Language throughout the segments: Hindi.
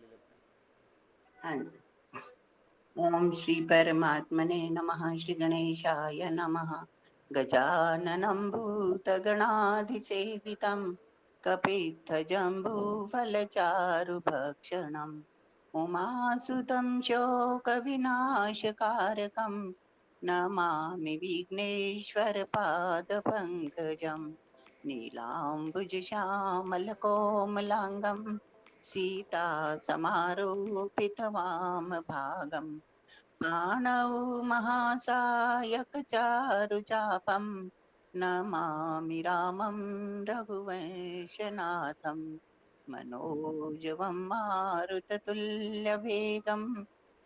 ले लेते हैं। हाँ जी। ओम श्री परमात्मने नमः। श्री गणेशाय नमः। गजाननं भूतगणाधिसेवितं कपित्थजम्बूफलचारुभक्षणम् उमासुतं शोकविनाशकारकं नमामि विघ्नेश्वरपादपङ्कजम् नीलाम्बुजश्यामलकोमलाङ्गं सीतासमारोपितवामभागम् पाणौ महासायकचारुचापं नमामि रामं रघुवंशनाथं मनोजवं मारुततुल्यवेगं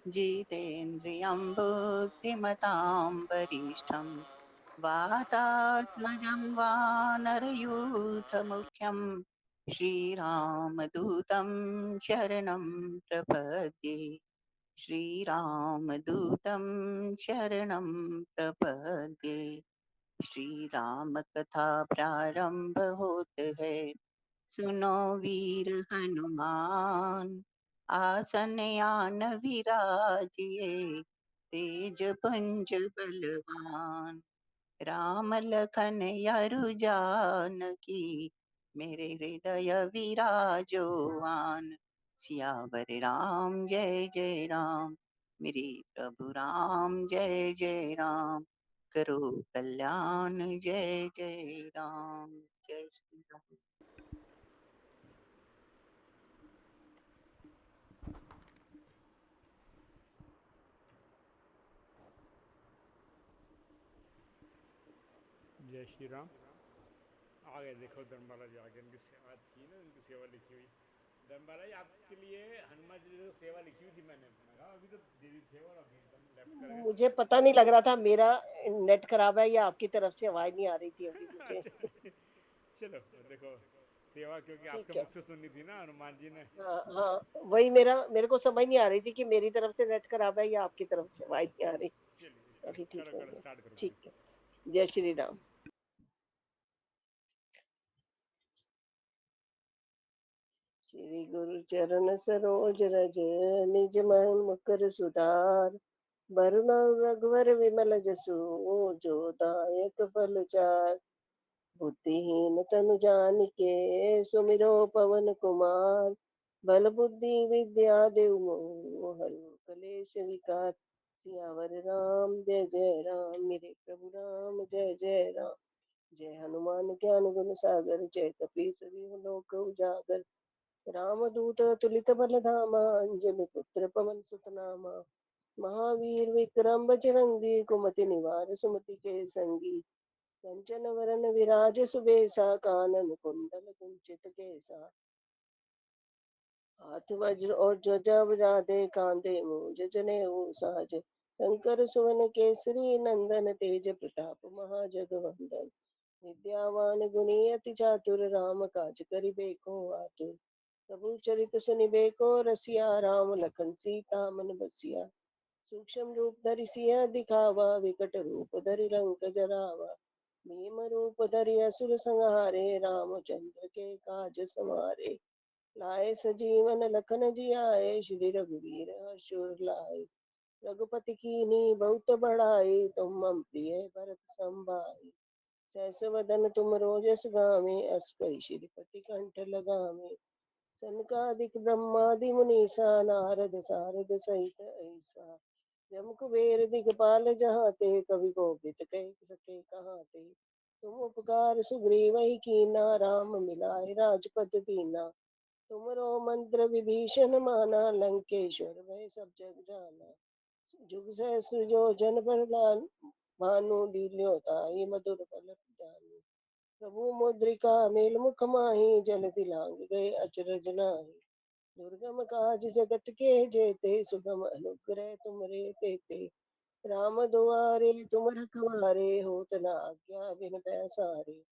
जितेन्द्रियं बुद्धिमतां वरिष्ठं वातात्मजं वानरयूथमुख्यं श्रीरामदूतं शरणं प्रपद्ये। श्रीरामदूतं शरणं प्रपद्ये। श्री राम कथा प्रारंभ होत है, सुनो वीर हनुमान। आसन आन विराजिए, तेज पुंज बलवान। राम लखन यरु जानकी, मेरे हृदय विराजो आन। सियावर राम जय जय राम, मेरे प्रभु राम जय जय राम। करो कल्याण जय जय राम। जय श्री राम। जय श्री राम। आ गए, देखो धर्मबाला जी आ गए, उनकी सेवा थी ना, उनकी सेवा लिखी हुई। धर्मबाला जी आपके लिए हनुमान जी की सेवा लिखी हुई थी, मैंने कहा अभी तो दे दी थी और अभी एकदम लेफ्ट कर गए। मुझे पता नहीं लग रहा था मेरा नेट खराब है या आपकी तरफ से आवाज नहीं आ रही थी अभी मुझे। अच्छा, चलो देखो, सेवा क्योंकि आपके ठीक है। मुख से सुननी थी ना हनुमान जी ने। हाँ हाँ, वही मेरे को समझ नहीं आ रही थी कि मेरी तरफ से नेट खराब है या आपकी तरफ से आवाज नहीं आ रही। चलिए अभी करो ठीक करो हो करो, गया। स्टार्ट करो ठीक प्लीज। है। जय श्री राम। श्री गुरु चरण सरोज रज, निज मन मुकुर सुधार। वरुण रघुवर विमल जसु, जो दायक फल चार। बुद्धिहीन तनु जानिके, सुमिरो पवन कुमार। बल बुद्धि विद्या देहु मोहि, हरहु कलेश विकार। सियावर राम जय जय राम, मेरे प्रभु राम जय जय राम। जय हनुमान ज्ञान गुण सागर, जय कपीस तिहुँ लोक उजागर। रामदूत तुलित बल धामा, अंजनी पुत्र पवन सुत नामा। महावीर विक्रम बजरंगी, कुमति निवार सुमति के संगी। कंचन वरन विराज सुबेसा, कानन कुंडल कुंचित केसा। हाथ वज्र और ध्वजा विराजे, कांधे मूंज जनेऊ साज। शंकर सुवन केसरी नंदन, तेज प्रताप महाजगवंदन। विद्यावान गुणी अति चातुर, राम काज करिबेको आतुर। प्रभु चरित सुनिबेको रसिया, राम लखन सीता मन बसिया। सूक्ष्म रूप धरि सियह दिखावा, विकट रूप धरि लंक जरावा। भीम रूप धरि असुर संहारे, रामचंद्र के काज सवारे। लाए सजीवन लखन जियाए, श्री रघुवीर हर्ष उर लाए। रघुपति कीन्ही बहुत बड़ाई, तुम मम प्रिय भरत संभाई। सहस वदन तुम रोजस गावें, अस कहि श्रीपति कंठ लगावें। सनकादिक ब्रह्मादि मुनीसा, नारद सारद सहित ऐसा। जम कुबेर दिगपाल जहाते, कवि कोविद कह सके कहाते। तुम उपकार सुग्रीव ही कीना, राम मिलाए राजपद दीना। तुमरो मंत्र विभीषण माना, लंकेश्वर भय सब जग जाना। जुग सहस्र जो जन पर भानु, लील्यो ताहि मधुर फल जानु। प्रभु मुद्रिका मेल मुख माहि, जल दिलांग गए अचरज नाही। दुर्गम काज जगत के जेते, सुगम अनुग्रह तुम रे तेते। राम दुआरे तुम रखवारे, होत न आज्ञा बिन पैसारे।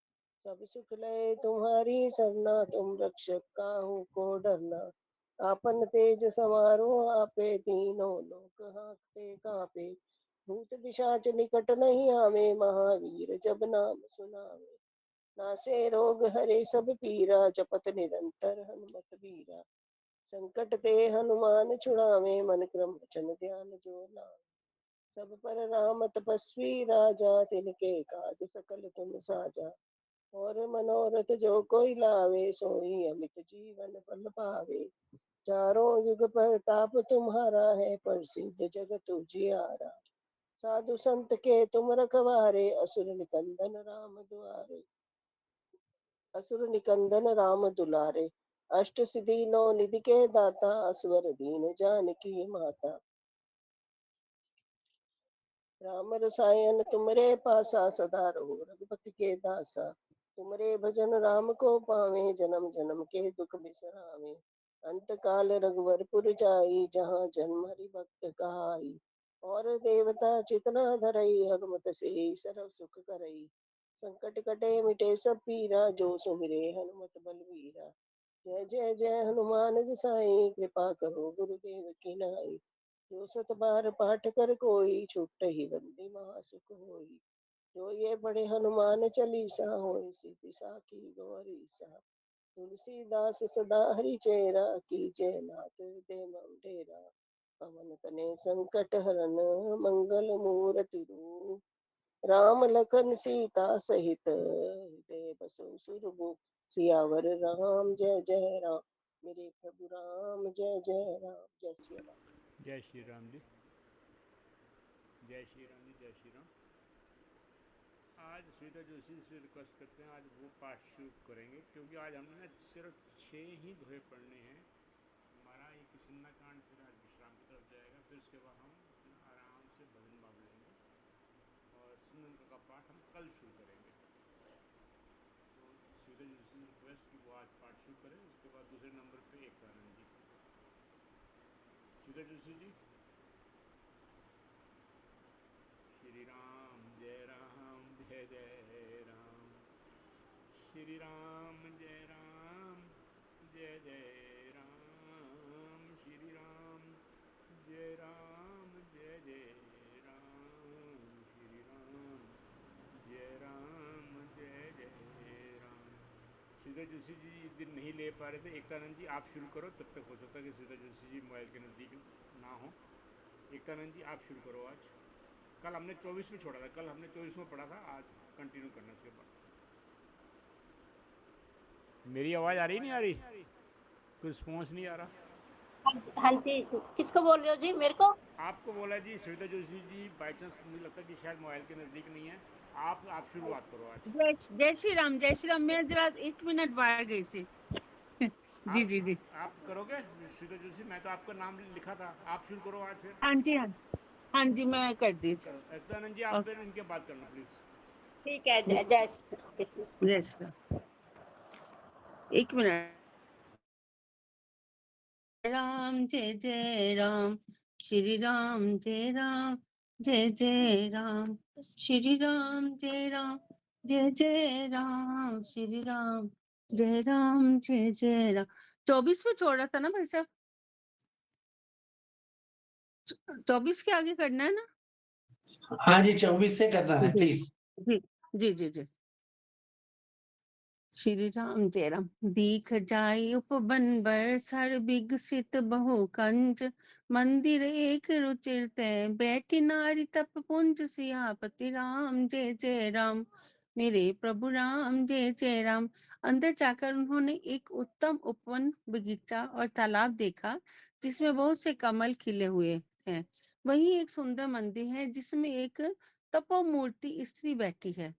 सब सुख लय तुम्हारी सरना, तुम रक्षक काहू को डरना। आपन तेज समारो आपे, तीनों लोक हांकते कांपे। भूत पिशाच निकट नहीं आवे, महावीर जब नाम सुनावे। नासे रोग हरे सब पीरा, जपत निरंतर हनुमत बीरा। संकट ते हनुमान छुड़ावे, मन क्रम वचन ध्यान जो लावे। सब पर राम तपस्वी राजा, तिनके काज सकल तुम साजा। और मनोरथ जो कोई लावे, सोई अमित जीवन फल पावे। चारों युग प्रताप तुम्हारा है, प्रसिद्ध जगत उजियारा। साधु संत के तुम रखवारे, असुर निकंदन राम दुलारे। अष्ट सिद्धि नौ निधि के दाता, असवर दीन जानकी माता। राम रसायन तुमरे पासा, सदा रहो रघुपति के दासा। तुमरे भजन राम को पावे, जन्म जन्म के दुख बिसरावे। अंत काल रघुवरपुर जाई, जहाँ जन्म हरि भक्त कहाई। और देवता चितना धरई, हनुमत से सर्व सुख करई। संकट कटे मिटे सब पीरा, जो सुमिरे हनुमत बलवीरा। जय जय जय हनुमान गोसाई, कृपा करो गुरुदेव की नाई। जो सत बार पाठ कर कोई, छूटहि बंदी महासुख होई। जो ये बड़े हनुमान चालीसा, होय सिद्धि साखी गौरीसा। तुलसीदास सदा हरि चेरा, कीजय नाथ हृदय मम डेरा। पवन तनय संकट हरन, मंगल मूर्ति रूप। राम लखन सीता सहित, हृदय बसो सुरभूप। सियावर राम जय जय राम, मेरे प्रभु राम जय जय राम। जय श्री राम। जय श्री राम जी, जय श्री राम जी, जय श्री राम। आज श्वेता जोशी से रिक्वेस्ट करते हैं, आज वो पाठ शुरू करेंगे, क्योंकि आज हमने सिर्फ 6 ही दोहे पढ़ने हैं। हमारा ये सुंदरकांड फिर आज विश्राम की तरफ जाएगा, फिर उसके बाद हम आराम से भजन भाव लेंगे और सुंदर का पाठ हम कल शुरू करेंगे। तो श्वेता जोशी से रिक्वेस्ट कि वो आज पाठ शुरू करें, उसके बाद दूसरे नंबर पे एकतानंद जी। श्वेता जोशी जी। श्री राम जय जय राम। श्री राम जय जय राम। श्री राम जय जय राम। श्री राम जय जय राम। श्वेता जोशी जी इस दिन नहीं ले पा रहे थे, एकतानंद जी आप शुरू करो, तब तक हो सकता है कि श्वेता जोशी जी मोबाइल के नज़दीक ना हो। एकतानंद जी आप शुरू करो आज। कल हमने 24 में छोड़ा था, कल हमने 24 में पढ़ा था, आज कंटिन्यू करना इसके बाद। मेरी आवाज़ आ रही नहीं आ रही? कोई रिस्पॉन्स नहीं आ रहा। हाँ जी, किसको बोल रहे हो जी? मेरे को? आपको बोला जी, श्वेता जोशी जी बाई चांस मुझे लगता है कि शायद मोबाइल के नज़दीक नहीं है। आप शुरुआत करो आज। जय श्री राम, जय श्री राम। मैं जरा 1 मिनट बाहर गई थी। जी जी जी। आप करोगे श्वेता जोशी? मैं तो आपका नाम लिखा था, आप शुरू करो आज फिर। हाँ जी, हाँ जी, हाँ जी, मैं कर दी। करो एकतानंद जी, आप फिर इनके बात करना प्लीज। ठीक है, जय जय जय श्री राम। 1 मिनट। राम जय जय राम, श्री राम जय राम, जय जय राम। श्री राम जय राम, जय जय राम। श्री राम जय राम, जय जय राम। 24 में छोड़ा था ना भाई साहब? 24 के आगे करना है ना? हाँ जी, 24 से करना है प्लीज। जी जी जी जी। श्री राम जय राम। दीख जाय उपवन बरसर, विकसित बहु कंज। मंदिर एक रुचिर तय, बैठी नारी तप पुंज। सियापति राम जय जय राम, मेरे प्रभु राम जय जय राम। अंदर जाकर उन्होंने एक उत्तम उपवन, बगीचा और तालाब देखा, जिसमें बहुत से कमल खिले हुए हैं। वहीं एक सुंदर मंदिर है, जिसमें एक तपोमूर्ति स्त्री बैठी है।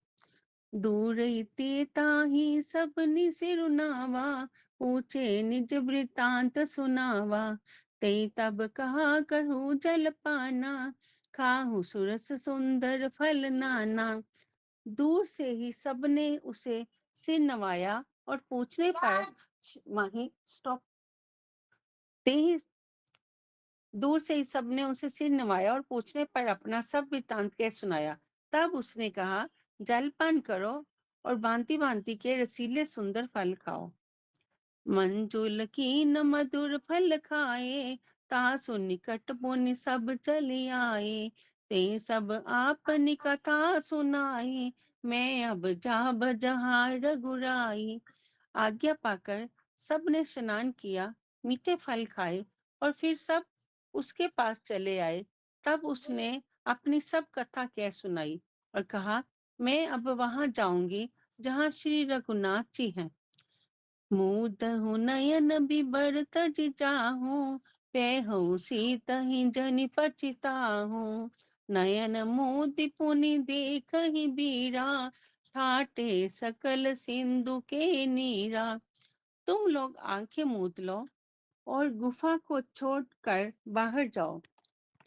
दूर इति ताहि सबनि सिरुनावा, पूछे निज वृतांत सुनावा। ते तब कहा करहु जलपाना, खाहु सुरस सुंदर फल नाना। दूर से ही सबने उसे सिर नवाया और पूछने पर वहीं स्टॉप ते ही दूर से ही सबने उसे सिर नवाया और पूछने पर अपना सब वृतांत कह सुनाया। तब उसने कहा, जलपान करो और भांति भांति के रसीले सुंदर फल खाओ। मंजुल की न मधुर फल खाए, तासु निकट पुनि सब चली आए। ते सब आपनी कथा सुनाई, मैं अब जाब जहाँ रघुराई। आज्ञा पाकर सबने स्नान किया, मीठे फल खाए और फिर सब उसके पास चले आए। तब उसने अपनी सब कथा कह सुनाई और कहा, मैं अब वहां जाऊंगी जहां श्री रघुनाथ जी हैं। मुदहु नयन बिबर तज जाहू, पेहु सीतहि जनि पछिताहू। नयन मोति पुनि देखहि बीरा, ठाटे सकल सिंधु के नीरा। तुम लोग आंखें मूंद लो और गुफा को छोड़कर बाहर जाओ।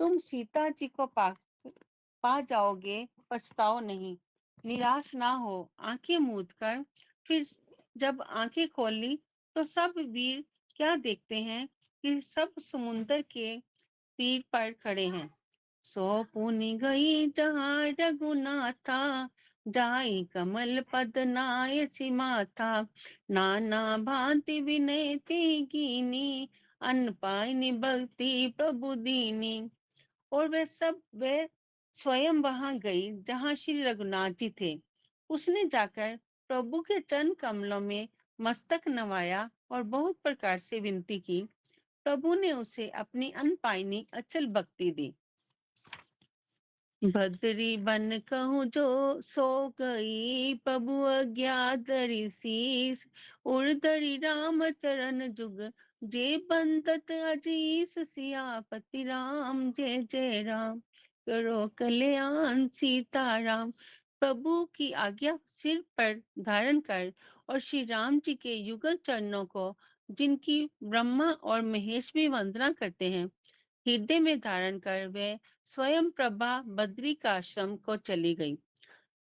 तुम सीता जी को पा जाओगे, पछताओ नहीं, निराश ना हो। आंखें मूंद कर फिर जब आंखें खोल ली तो सब वीर क्या देखते हैं कि सब समुंदर के तीर पर खड़े हैं। सो पुनि गई जहाँ रघुनाथा, जाई कमल पद नाय माथा। नाना भांति विनय ते कीनी, अन पाई भक्ति प्रभु दीनी। और वे स्वयं वहां गई जहां श्री रघुनाथ जी थे। उसने जाकर प्रभु के चरण कमलों में मस्तक नवाया और बहुत प्रकार से विनती की। प्रभु ने उसे अपनी अनपाइनी अचल भक्ति दी। भद्री बन कहूँ जो सो गई, प्रभु अज्ञात शीस। उर्धरी राम चरण जुग, जे बंदत अजीस। सियापति राम जय जय राम, करो कल्याण सीताराम। प्रभु की आज्ञा सिर पर धारण कर और श्री राम जी के युगल चरणों को, जिनकी ब्रह्मा और महेश भी वंदना करते हैं, हृदय में धारण कर वे स्वयं प्रभा बद्री का आश्रम को चली गई।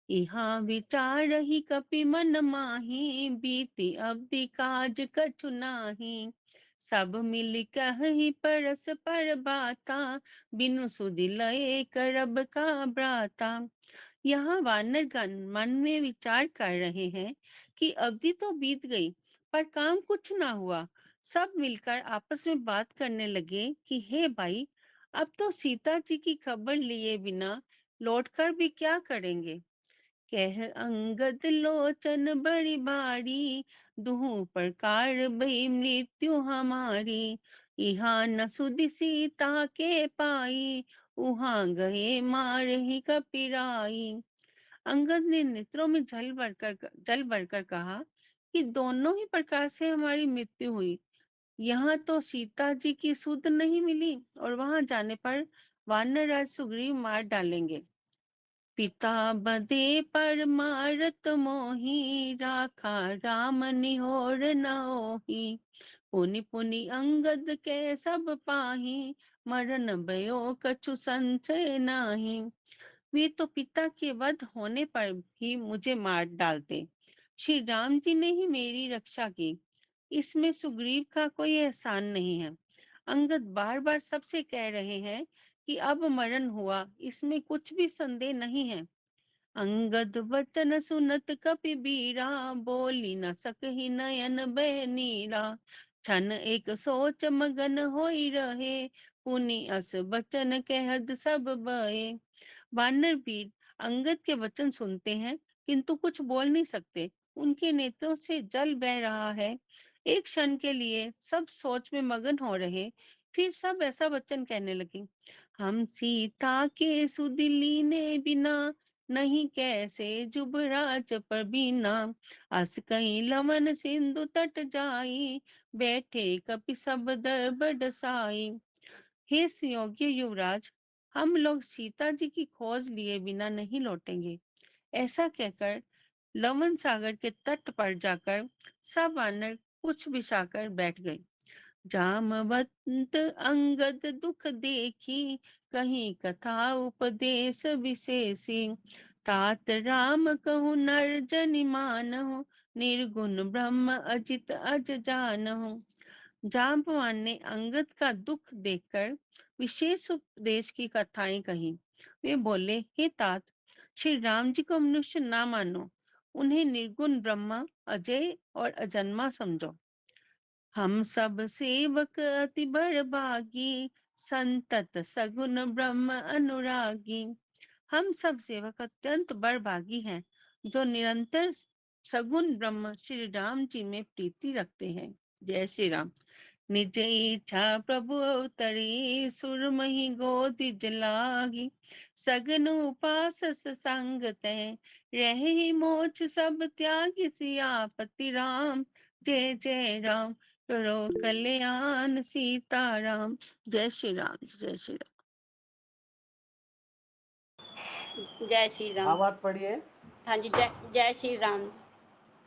यहाँ विचार ही कपि मन माही, बीती अवधि काज कछु नाही। सब मिल कहि परस पर बाता, बिनु सुधि लय करब का ब्राता। यहाँ वानरगण मन में विचार कर रहे हैं कि अवधि तो बीत गई पर काम कुछ ना हुआ। सब मिलकर आपस में बात करने लगे कि हे भाई, अब तो सीता जी की खबर लिए बिना लौटकर भी क्या करेंगे। कह अंगद लोचन बड़ी बारी, दुहु प्रकार भई मृत्यु हमारी। यहाँ न सुधि सीता के पाई, उहाँ गए मार ही कपिराई। अंगद ने नेत्रों में जल भरकर कहा कि दोनों ही प्रकार से हमारी मृत्यु हुई। यहाँ तो सीता जी की सुध नहीं मिली और वहां जाने पर वानरराज सुग्रीव मार डालेंगे। पिता बदे पर मारत मोही, राखा राम निहोर न होही। पुनि पुनि अंगद के सब पाही, मरण भयो कछु संशय नाही। वे तो पिता के वध होने पर भी मुझे मार डालते। श्री राम जी ने ही मेरी रक्षा की, इसमें सुग्रीव का कोई एहसान नहीं है। अंगद बार बार सबसे कह रहे हैं कि अब मरण हुआ, इसमें कुछ भी संदेह नहीं है। अंगद वचन सुनत कपि बीरा, बोली न सकहि नयन बह नीरा। छन एक सोच मगन होई रहे, पुनि अस बचन कहद सब बहे। वानर वीर अंगद के वचन सुनते हैं किंतु कुछ बोल नहीं सकते। उनके नेत्रों से जल बह रहा है। एक क्षण के लिए सब सोच में मगन हो रहे, फिर सब ऐसा वचन कहने लगे। हम सीता के सुधि लीने बिना, नहीं कैसे जुबराज पर बीना। अस कहीं लवन सिंधु तट जाई, बैठे कपि सब दर बरसाई। हे सुयोग्य युवराज, हम लोग सीता जी की खोज लिए बिना नहीं लौटेंगे। ऐसा कहकर लवन सागर के तट पर जाकर सब वानर कुछ बिछाकर बैठ गए। जामवंत अंगद दुख देखी, कहीं कथा उपदेश विशेषी। तात राम कहु नर जनि मानहु, निर्गुण ब्रह्म अजित अज जानहु। जाम्बवान ने अंगद का दुख देखकर विशेष उपदेश की कथाएं कही। वे बोले, हे तात, श्री राम जी को मनुष्य ना मानो, उन्हें निर्गुण ब्रह्मा, अजय और अजन्मा समझो। हम सब सेवक अति बड़भागी, संतत सगुन ब्रह्म अनुरागी। हम सब सेवक अत्यंत बड़भागी हैं, जो निरंतर सगुन ब्रह्म श्री राम जी में प्रीति रखते हैं। जय श्री राम। निज इच्छा प्रभु अवतरी सुरमही गोदिज लागी सगन उपासस संग तै रही मोक्ष सब त्यागी सियापति राम जय जय राम करो कल्याण सीताराम। जय श्री राम जय श्री राम। जय श्री राम। आवाज पढ़िए। हाँ जी, जय जय श्री राम।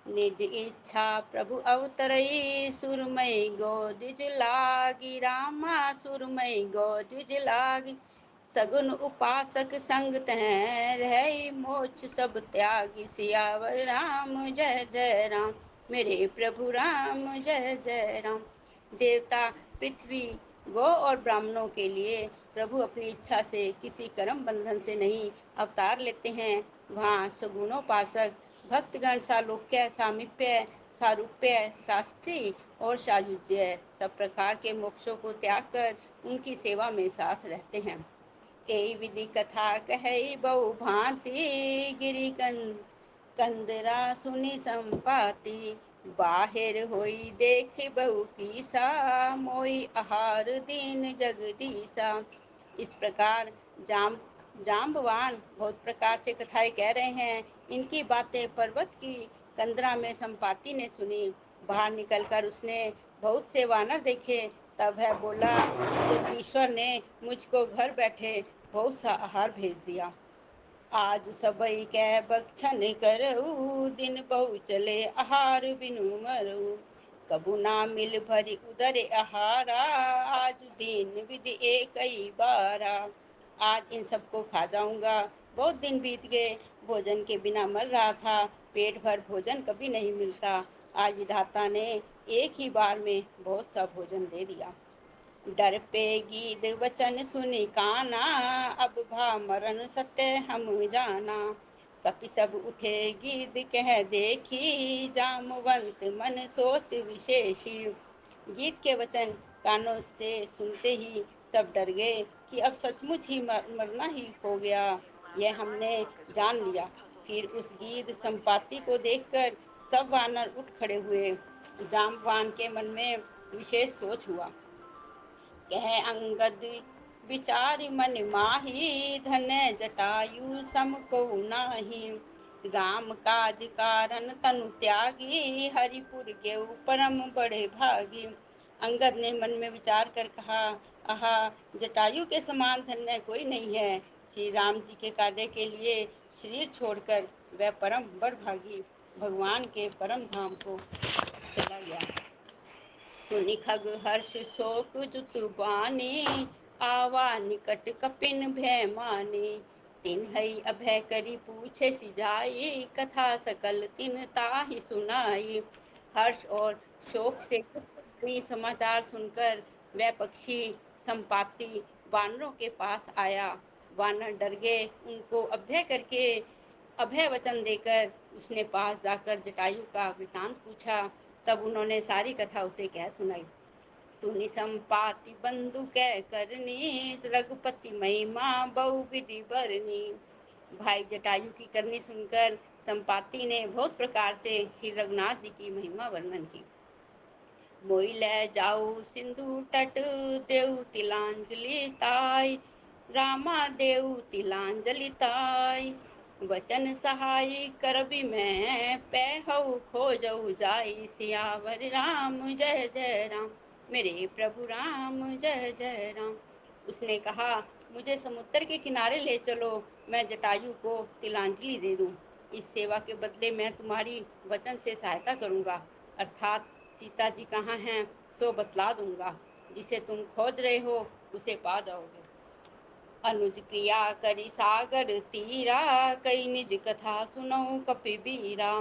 निज इच्छा प्रभु अवतरई सुरमई गोदिज लागी रामा सुरमई गोदिज लागी सगुन उपासक संग तह रही मोक्ष सब त्यागी सियावर राम जय जय राम मेरे प्रभु राम जय जय राम। देवता पृथ्वी गौ और ब्राह्मणों के लिए प्रभु अपनी इच्छा से किसी कर्म बंधन से नहीं अवतार लेते हैं। वहाँ सगुणोपासक भक्तगण सालोक्य सामीप्य सारूप्य शास्त्री और सायुज्य सब प्रकार के मोक्षों को त्याग कर उनकी सेवा में साथ रहते हैं। कई विधि कथा कहे बहु भांति गिरी कंदरा सुनी संपाति बाहिर होई देख बहु कीसा मोई आहार दीन जगदीसा। इस प्रकार जाम्बवान बहुत प्रकार से कथाएं कह रहे हैं। इनकी बातें पर्वत की कंदरा में संपाति ने सुनी। बाहर निकलकर उसने बहुत से वानर देखे। तब वह बोला, जगदीश्वर ने मुझको घर बैठे बहुत सा आहार भेज दिया। आज सबई कै बक्षन करऊ दिन बहु चले आहार बिनु मरऊ कबू ना मिल भरी उदर आहारा आज दिन विधि एक ही बारा। आज इन सबको खा जाऊंगा। बहुत दिन बीत गए, भोजन के बिना मर रहा था। पेट भर भोजन कभी नहीं मिलता। आज विधाता ने एक ही बार में बहुत सा भोजन दे दिया। डर पे गीत वचन सुनी काना अब भा मरण सत्य हम जाना। कपि सब उठे गीत कह देखी जामवंत मन सोच विशेषी। गीत के वचन कानों से सुनते ही सब डर गए कि अब सचमुच ही मरना ही हो गया। यह हमने जान लिया। फिर उस गीत संपाति को देखकर सब वानर उठ खड़े हुए। जाम्बवान के मन में विशेष सोच हुआ। कह अंगद विचार मन माही धन जटायु सम को नाही। राम काज कारण तनु त्यागी हरिपुर के परम बड़े भागी। अंगद ने मन में विचार कर कहा, आहा, जटायु के समान धन्य कोई नहीं है। श्री राम जी के कार्य के लिए शरीर छोड़कर वह परम बड़भागी भगवान के परम धाम को चला गया। सुनि खग हर्ष शोक जुतु बानी आवा निकट कपिन भय मानी। तिन्हई अभय करी पूछे सिजाई कथा सकल तिन ताहि सुनाई। हर्ष और शोक से समाचार सुनकर वह पक्षी संपाति वानरों के पास आया। वानर डर गए। उनको अभय करके अभय वचन देकर उसने पास जाकर जटायु का वृतांत पूछा। तब उन्होंने सारी कथा उसे कह सुनाई। सुनि संपाति बंधु कह करनी रघुपति महिमा बहु विधि बरनी। भाई जटायु की करनी सुनकर संपाति ने बहुत प्रकार से श्री रघुनाथ जी की महिमा वर्णन की। मोई ले जाऊ सिंधु तट देव तिलांजलि ताई रामा देव तिलांजलि ताई। वचन सहाय करबी मैं पैहु खोजऊ जाई सियावर राम जय जय राम मेरे प्रभु राम जय जय राम। उसने कहा, मुझे समुद्र के किनारे ले चलो, मैं जटायु को तिलांजलि दे दूं। इस सेवा के बदले मैं तुम्हारी वचन से सहायता करूंगा, अर्थात सीता जी कहाँ हैं सो बतला दूंगा। जिसे तुम खोज रहे हो उसे पा जाओगे। अनुज क्रिया करी सागर तीरा कई निज कथा सुनो कपिबीरा।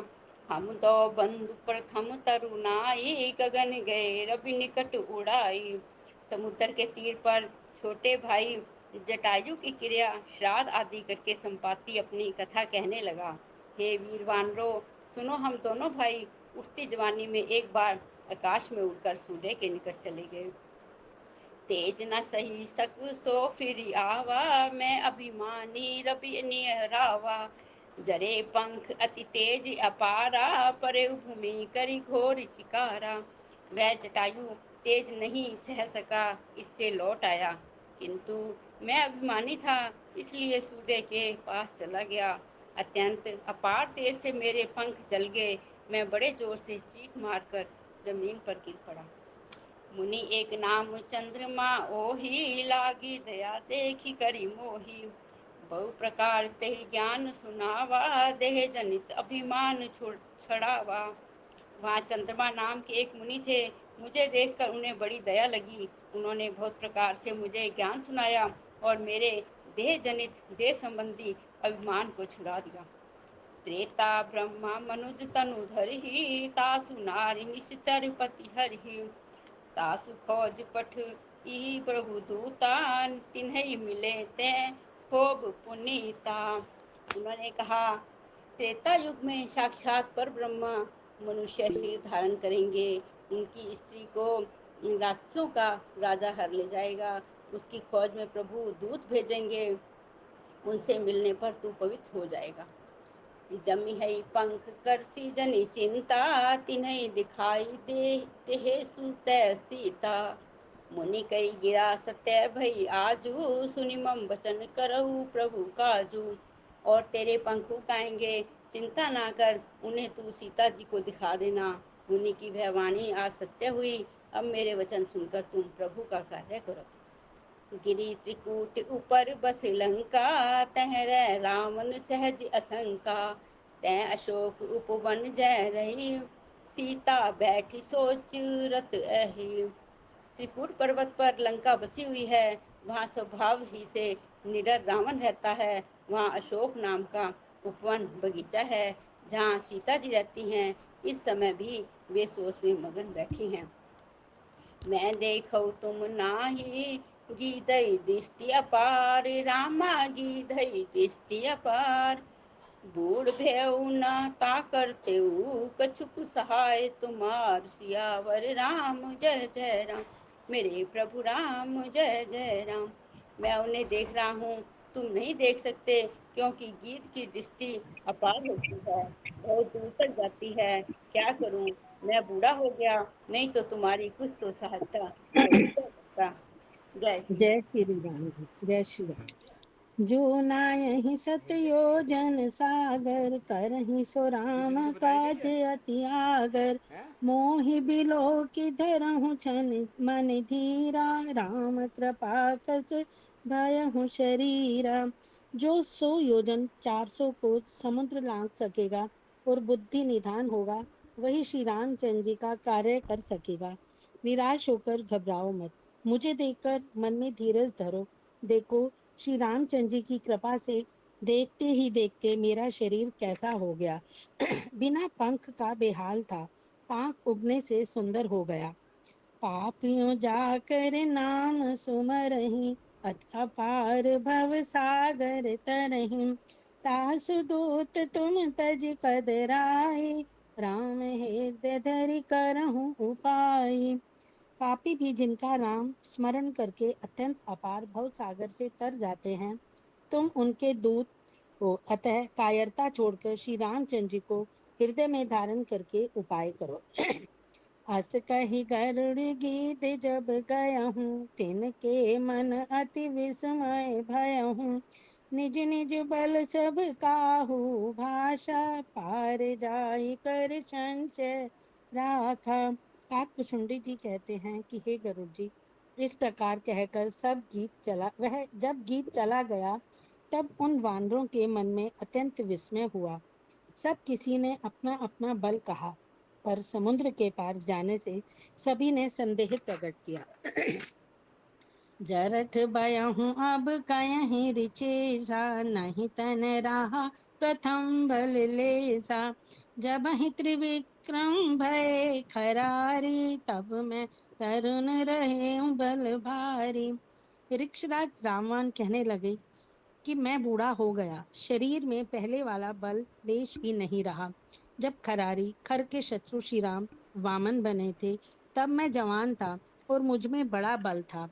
हम दो बंधु प्रथम तरुणाई गगन गए रवि निकट उड़ाई। समुद्र के तीर पर छोटे भाई जटायु की क्रिया श्राद्ध आदि करके संपाति अपनी कथा कहने लगा। हे वीर वानरों, सुनो, हम दोनों भाई उठती जवानी में एक बार आकाश में उड़कर सूर्य के निकट चले गए। तेज न सही सक सो फिर आवा मैं अभिमानी रवि निहरावा। जरे पंख अति तेज अपारा परे भूमि करी घोर चिकारा। वह जटायु तेज नहीं सह सका, इससे लौट आया। किंतु मैं अभिमानी था, इसलिए सूर्य के पास चला गया। अत्यंत अपार तेज से मेरे पंख जल गए। मैं बड़े जोर से चीख मारकर जमीन पर गिर पड़ा। मुनि एक नाम चंद्रमा ओही, लागी दया देखी करी मोही। बहु प्रकार ते ज्ञान सुनावा, देह जनित अभिमान छुड़ावा। वहाँ चंद्रमा नाम के एक मुनि थे। मुझे देखकर उन्हें बड़ी दया लगी। उन्होंने बहुत प्रकार से मुझे ज्ञान सुनाया और मेरे देह जनित देह संबंधी अभिमान को छुड़ा दिया। त्रेता ब्रह्मा मनुज तनुधर ही, तासु नारी निश्चर पति हरि। तासु खोज पठ ई प्रभु दूता, तिन्हई मिले ते खूब पुनीता। उन्होंने कहा, त्रेता युग में साक्षात पर ब्रह्मा मनुष्य शरीर धारण करेंगे। उनकी स्त्री को राक्षसों का राजा हर ले जाएगा। उसकी खोज में प्रभु दूत भेजेंगे। उनसे मिलने पर तू पवित्र हो जाएगा। जमी है पंख करसी जनी चिंता, तिन्हई दिखाई देह सुते सीता। मुनि कई गिरा सत्य भई आजू, सुनि मम वचन करहु प्रभु काजू। और तेरे पंख उगाएंगे, चिंता ना कर, उन्हें तू सीता जी को दिखा देना। मुनि की वह वाणी आज सत्य हुई। अब मेरे वचन सुनकर तुम प्रभु का कार्य करो। गिरी त्रिकूट ऊपर बस लंका, तह रह रावण सहज असंका। तह अशोक उपवन जय रही, सीता बैठी सोच रत अही। त्रिकूट पर्वत पर लंका बसी हुई है। वहाँ स्वभाव ही से निडर रावण रहता है। वहाँ अशोक नाम का उपवन बगीचा है, जहाँ सीता जी रहती हैं। इस समय भी वे सोच में मगन बैठी हैं। मैं देखो तुम नाही, गीधई दृष्टि अपार। रामा गीधई दृष्टि अपार। बूढ़ भेऊ न ता करते कछुक सहाय तुम्हार। सियावर राम जय जय राम, मेरे प्रभु राम जय जय राम। मैं उन्हें देख रहा हूँ, तुम नहीं देख सकते, क्योंकि गीध की दृष्टि अपार होती है, बहुत दूर तक जाती है। क्या करूँ, मैं बूढ़ा हो गया, नहीं तो तुम्हारी कुछ तो सहायता जरूर करता। जय श्री जय श्री राम जी, जय श्री राम। जो नायहि सतयोजन सागर, करहि सो राम काज अति आगर। मोहि बिलो की धरहु छन मन धीरा, राम कृपा कस भयहु शरीरा। जो 100 योजन 400 को समुद्र लांघ सकेगा और बुद्धि निधान होगा, वही श्री रामचंद्र जी का कार्य कर सकेगा। निराश होकर घबराओ मत, मुझे देखकर मन में धीरज धरो। देखो, श्री रामचंद्र जी की कृपा से देखते ही देखते मेरा शरीर कैसा हो गया। बिना पंख का बेहाल था, पांख उगने से सुंदर हो गया। पापियों जाकर नाम सुमरहि, अति अपार भव सागर तरहि। तासु दूत तुम तज कदराई, राम हृदय धरि करहु उपाय। पापी भी जिनका राम स्मरण करके अत्यंत अपार भव सागर से तर जाते हैं, तुम उनके दूत हो। अतः कायरता छोड़कर श्री रामचंद्र जी को हृदय में धारण करके उपाय करो। अस कही गरुड़ गीत जब गया हूँ, तिनके मन अति विस्मय भय हूँ। निज निज बल सब काहू भाषा, पार जाई कर संचय राखा। काकभुशुंडी जी कहते हैं कि हे गरुड़ जी, इस प्रकार कहकर जब गीत चला गया, तब उन वानरों के मन में अत्यंत विस्मय हुआ। सब किसी ने अपना अपना बल कहा, पर समुद्र के पार जाने से सभी ने संदेह प्रकट किया। जरठ बयहूँ अब कहीं रिचेसा, नहीं तन रहा प्रथम बल लेसा। जब ही त्रिविक्रम भय खरारी, तब मैं तरुण रहे बल भारी। ऋक्षराज रामवान कहने लगे कि मैं बूढ़ा हो गया, शरीर में पहले वाला बल लेश भी नहीं रहा। जब खरारी खर के शत्रु श्री राम वामन बने थे, तब मैं जवान था और मुझ में बड़ा बल था।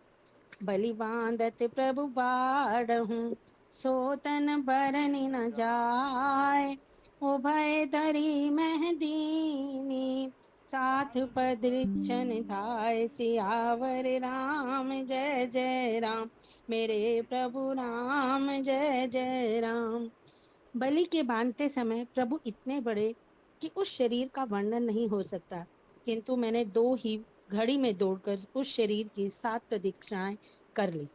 बलिबांधत प्रभु बाढ़हूँ, सोतन बरनी न जाय। ओ भय धरी मेहदीनी, साथ पदरिक्षण धाय सियावर राम जय जय राम, मेरे प्रभु राम जय जय राम। बलि के बांधते समय प्रभु इतने बड़े कि उस शरीर का वर्णन नहीं हो सकता, किंतु मैंने 2 ही घड़ी में दौड़कर उस शरीर की 7 प्रदक्षिणाएं कर ली।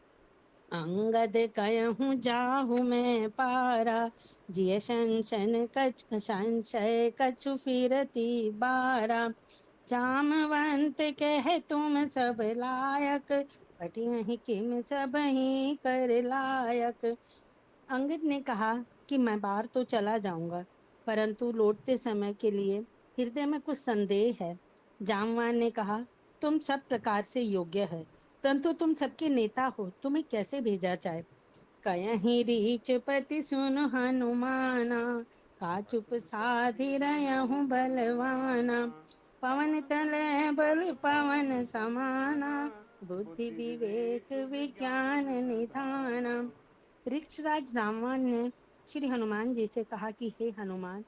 अंगद कहूँ जाहु मैं पारा, जिय संशन कछ संशय कछु फिरती बारा। जामवंत कह तुम सब लायक, पटियहि किम सब ही कर लायक। अंगद ने कहा कि मैं बाहर तो चला जाऊंगा, परंतु लौटते समय के लिए हृदय में कुछ संदेह है। जामवान ने कहा, तुम सब प्रकार से योग्य है, परंतु तुम सबके नेता हो, तुम्हें कैसे भेजा जाए। कयहि रीच पति सुन हनुमाना, का चुप साधि रहूं बलवाना। पवन तले बल पवन समाना, बुद्धि विवेक विज्ञान निधाना। ऋक्षराज रावण ने श्री हनुमान जी से कहा कि हे हनुमान,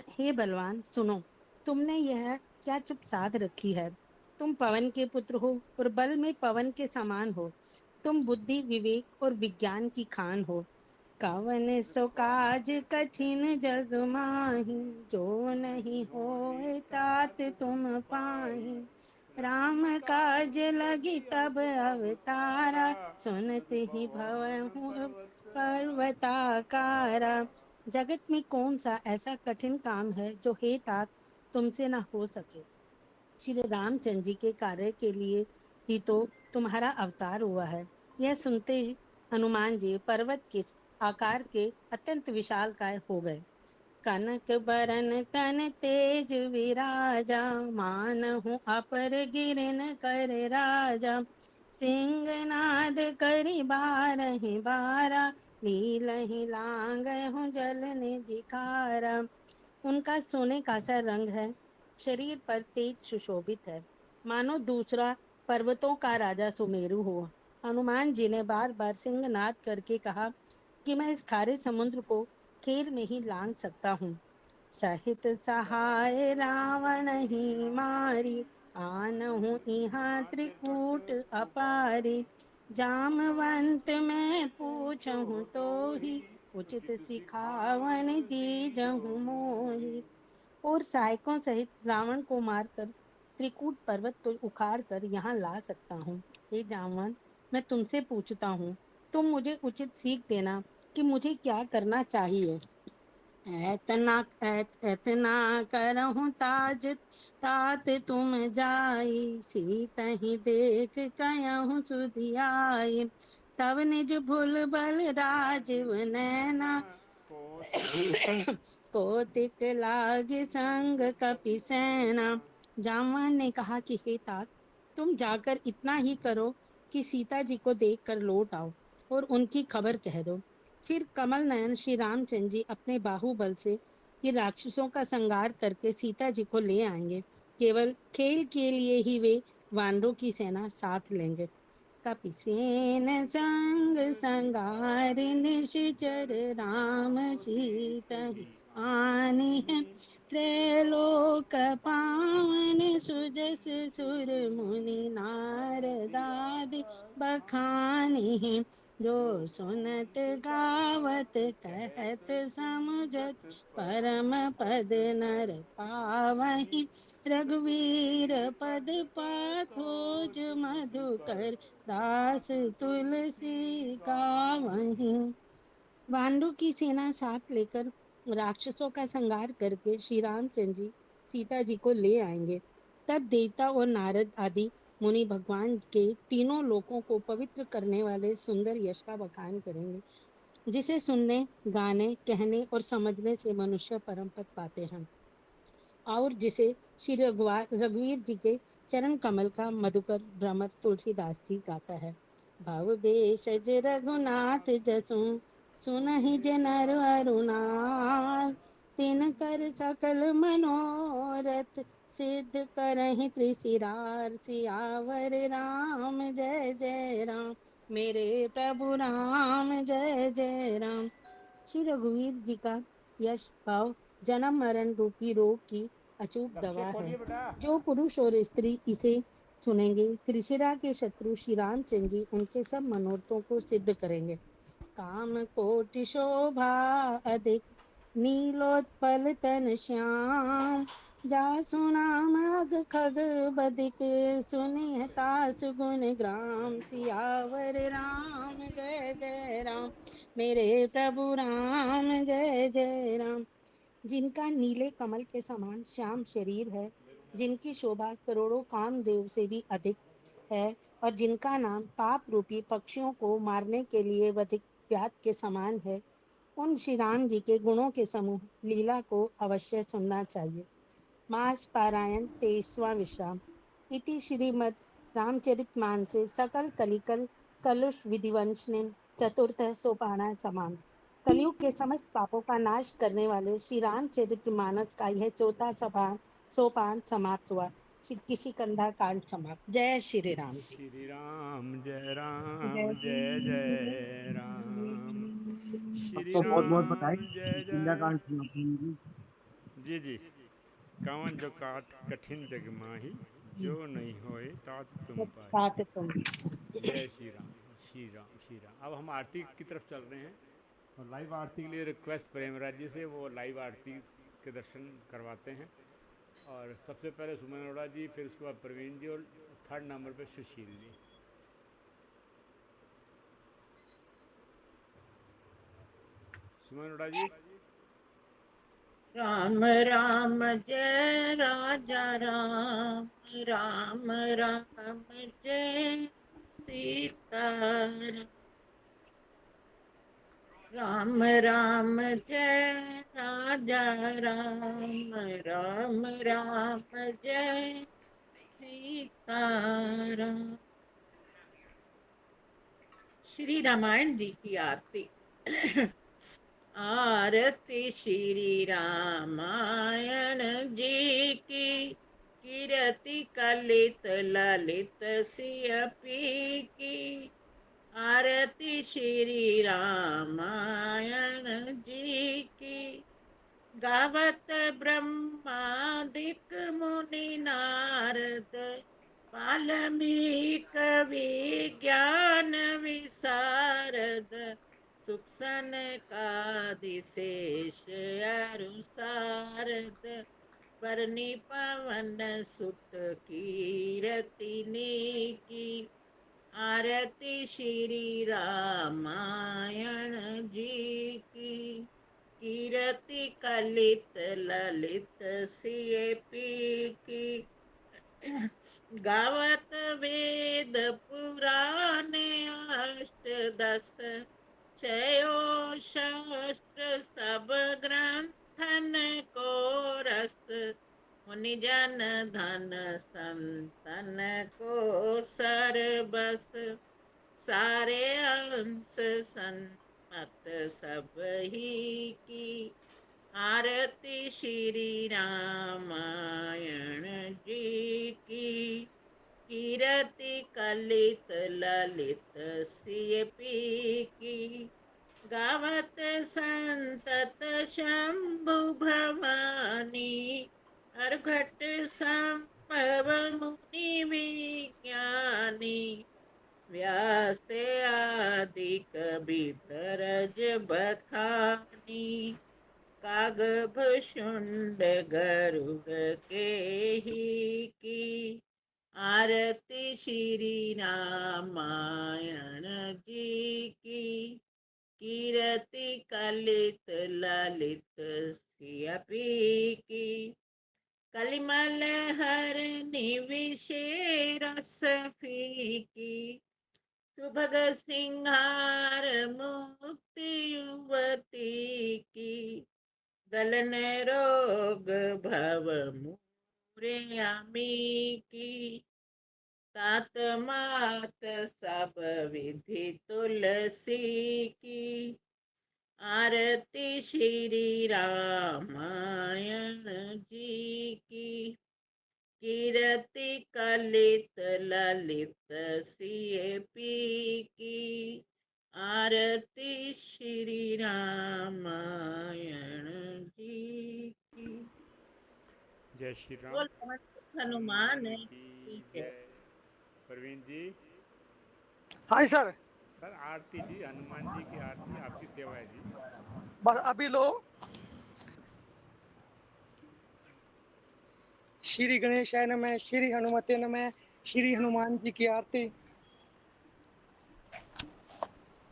हे बलवान, सुनो, तुमने यह क्या चुप साध रखी है। तुम पवन के पुत्र हो और बल में पवन के समान हो। तुम बुद्धि विवेक और विज्ञान की खान हो। कवन सो काज कठिन जग माही, जो नहीं होए तात तुम पाही। राम काज लगी तब अवतारा, सुनत ही भवहु पर्वताकारा। जगत में कौन सा ऐसा कठिन काम है जो हे तात तुमसे न हो सके। श्री रामचंद्र जी के कार्य के लिए ही तो तुम्हारा अवतार हुआ है। यह सुनते ही हनुमान जी पर्वत के आकार के अत्यंत विशालकाय हो गए। कनक बरन तन तेज विराजा, मानहु अपर गिरन कर राजा। सिंहनाद करि बारहि बारा, लीलहि लांघहु जल निधिकारा। उनका सोने का सा रंग है, शरीर पर तेज सुशोभित है, मानो दूसरा पर्वतों का राजा सुमेरु हो। हनुमान जी ने बार बार सिंहनाद करके कहा कि मैं इस खारे समुद्र को खेल में ही लांघ सकता हूँ। सहित सहाय रावण ही मारी, आनहु इहाँ त्रिकूट अपारी। जामवंत मैं पूछहु तो ही, उचित सिखावन दीजहु मोहि। और सहायकों सहित रावण को मारकर त्रिकूट पर्वत को उखाड़ कर यहाँ ला सकता हूँ। हे जामवन, मैं तुमसे पूछता हूँ, तुम मुझे उचित सीख देना कि मुझे क्या करना चाहिए। एतना करहु ताज तात तुम जाई, सीतहि देख कयहु सुधियाई। तब निज भूल बल राजीव नैना, कोतिक लाग संग कपि सेना। जामवान ने कहा कि हे तात, तुम जाकर इतना ही करो कि सीता जी को देखकर लौट आओ और उनकी खबर कह दो। फिर कमल नयन श्री रामचंद्र जी अपने बाहुबल से ये राक्षसों का संहार करके सीता जी को ले आएंगे। केवल खेल के लिए ही वे वानरों की सेना साथ लेंगे। कपिसेन संग संगार निशिचर राम सीता ही आनी है। त्रैलोक पावन सुजस सुर मुनि नारदादि बखानी है। जो सुनत गावत कहत समुझत, परम पद नर पावहि। रघुवीर पद पाथोज मधुकर, दास तुलसी गावहीं। वानरों की सेना साथ लेकर राक्षसों का संहार करके श्री रामचंद्र जी सीता जी को ले आएंगे। तब देवता और नारद आदि मुनि भगवान के तीनों लोकों को पवित्र करने वाले सुंदर यश का बखान करेंगे, जिसे सुनने, गाने, कहने और समझने से मनुष्य परम पद पाते हैं, और जिसे श्री रघुवीर जी के चरण कमल का मधुकर भ्रमर तुलसीदास जी गाता है। भव भेषज रघुनाथ जसु, सुनहि जनर अरुणाल। तिन कर सकल मनोरथ, सिद्ध करहि त्रिशिरार। सियावर राम जय जय राम, मेरे प्रभु राम जय जय राम। श्री रघुवीर जी का यश भाव जन्म मरण रूपी रोग की अचूक लक्ष्य दवा है। खोलिए बेटा। जो पुरुष और स्त्री इसे सुनेंगे, त्रिशिरा के शत्रु श्री रामचंद्र जी उनके सब मनोरथों को सिद्ध करेंगे। काम कोटि शोभा अधिक, नीलोत्पल तन श्याम, जासु नाम अग खग बदिक, सुनिहता सुगुण ग्राम। सियावर राम जय जय राम, मेरे प्रभु राम जय जय राम। जिनका नीले कमल के समान श्याम शरीर है, जिनकी शोभा करोड़ों कामदेव से भी अधिक है, और जिनका नाम पाप रूपी पक्षियों को मारने के लिए अधिक व्याध के समान है, उन श्री राम जी के गुणों के समूह लीला को अवश्य सुनना चाहिए। मास पारायण 23वां विश्राम। इति श्रीमद् रामचरितमानसे सकल कलिकल कलुष विधिवंश ने चतुर्थ सोपाना समान। कलयुग के समस्त पापों का नाश करने वाले श्री रामचरितमानस का यह चौथा सोपान समाप्त हुआ। श्री किशिकंधा कांड समाप्त। जय श्री राम जी। श्री राम जय जय राम। श्री सबको बहुत बहुत राम बधाई जय सुंदरकांड जय। समाप्त होने की। जी जी। कावन जो काट कठिन जग माही, जो नहीं होए तात तुम पाही। बात तुम। जय श्री राम श्री राम श्री राम। अब हम आरती की तरफ चल रहे हैं और लाइव आरती के लिए रिक्वेस्ट प्रेमराज जी से वो लाइव आरती के दर्शन करवाते हैं। और सबसे पहले सुमन अरोड़ा जी, फिर उसके बाद प्रवीण जी और थर्ड नंबर पे सुशील जी। सुमन अरोड़ा जी। राम राम जय राजा राम, राम राम जय सीता राम, राम जय राजा राम, राम राम जय सीताराम। श्री रामायण जी की आरती। आरती श्री रामायण जी की, कीरति कलित ललित सियपी की। आरती श्री रामायण जी की, गावत ब्रह्मादिक मुनि नारद, वाल्मीकि विज्ञान विशारद। सुख सनकादिशेष अरु सारद, बरनी पवन सुत कीरति की। आरती श्री रामायण जी की, कीरति कलित ललित सियपी की। गावत वेद पुराण अष्टदश, छयो सहस्त्र सब ग्रंथन को रस। मुनि जन धन संतन को सरबस, सारे अंश सन्मत सब ही की। आरती श्री रामायण जी की, कीरति कलित ललित सियपी की। गावत संतत शंभु भवानी, अर्घट संभव मुनि विज्ञानी। व्यास आदि कवि भरज बखानी, कागभ शुंड गरुड़ के ही की। आरती श्री रामायण जी की, कीरति कलित ललित सियपी की। कलिमल हरनि विषे रस फीकी, सुभग सिंहार मुक्ति युवती की। गलन रोग भव मूरे अमी की, तात मात सब विधि तुलसी की। आरती श्री रामायण जी की, कीरति कलित ललित सियपी की। आरती श्री रामायण जी की। जय श्री राम। बोल पवन सुत हनुमान की जय। जय। प्रवीण जी। हाँ जी सर। सर आरती जी, हनुमान जी की आरती आपकी सेवा है जी। बस अभी लो। श्री गणेशाय नमः, श्री हनुमते नमः, श्री हनुमान जी की आरती।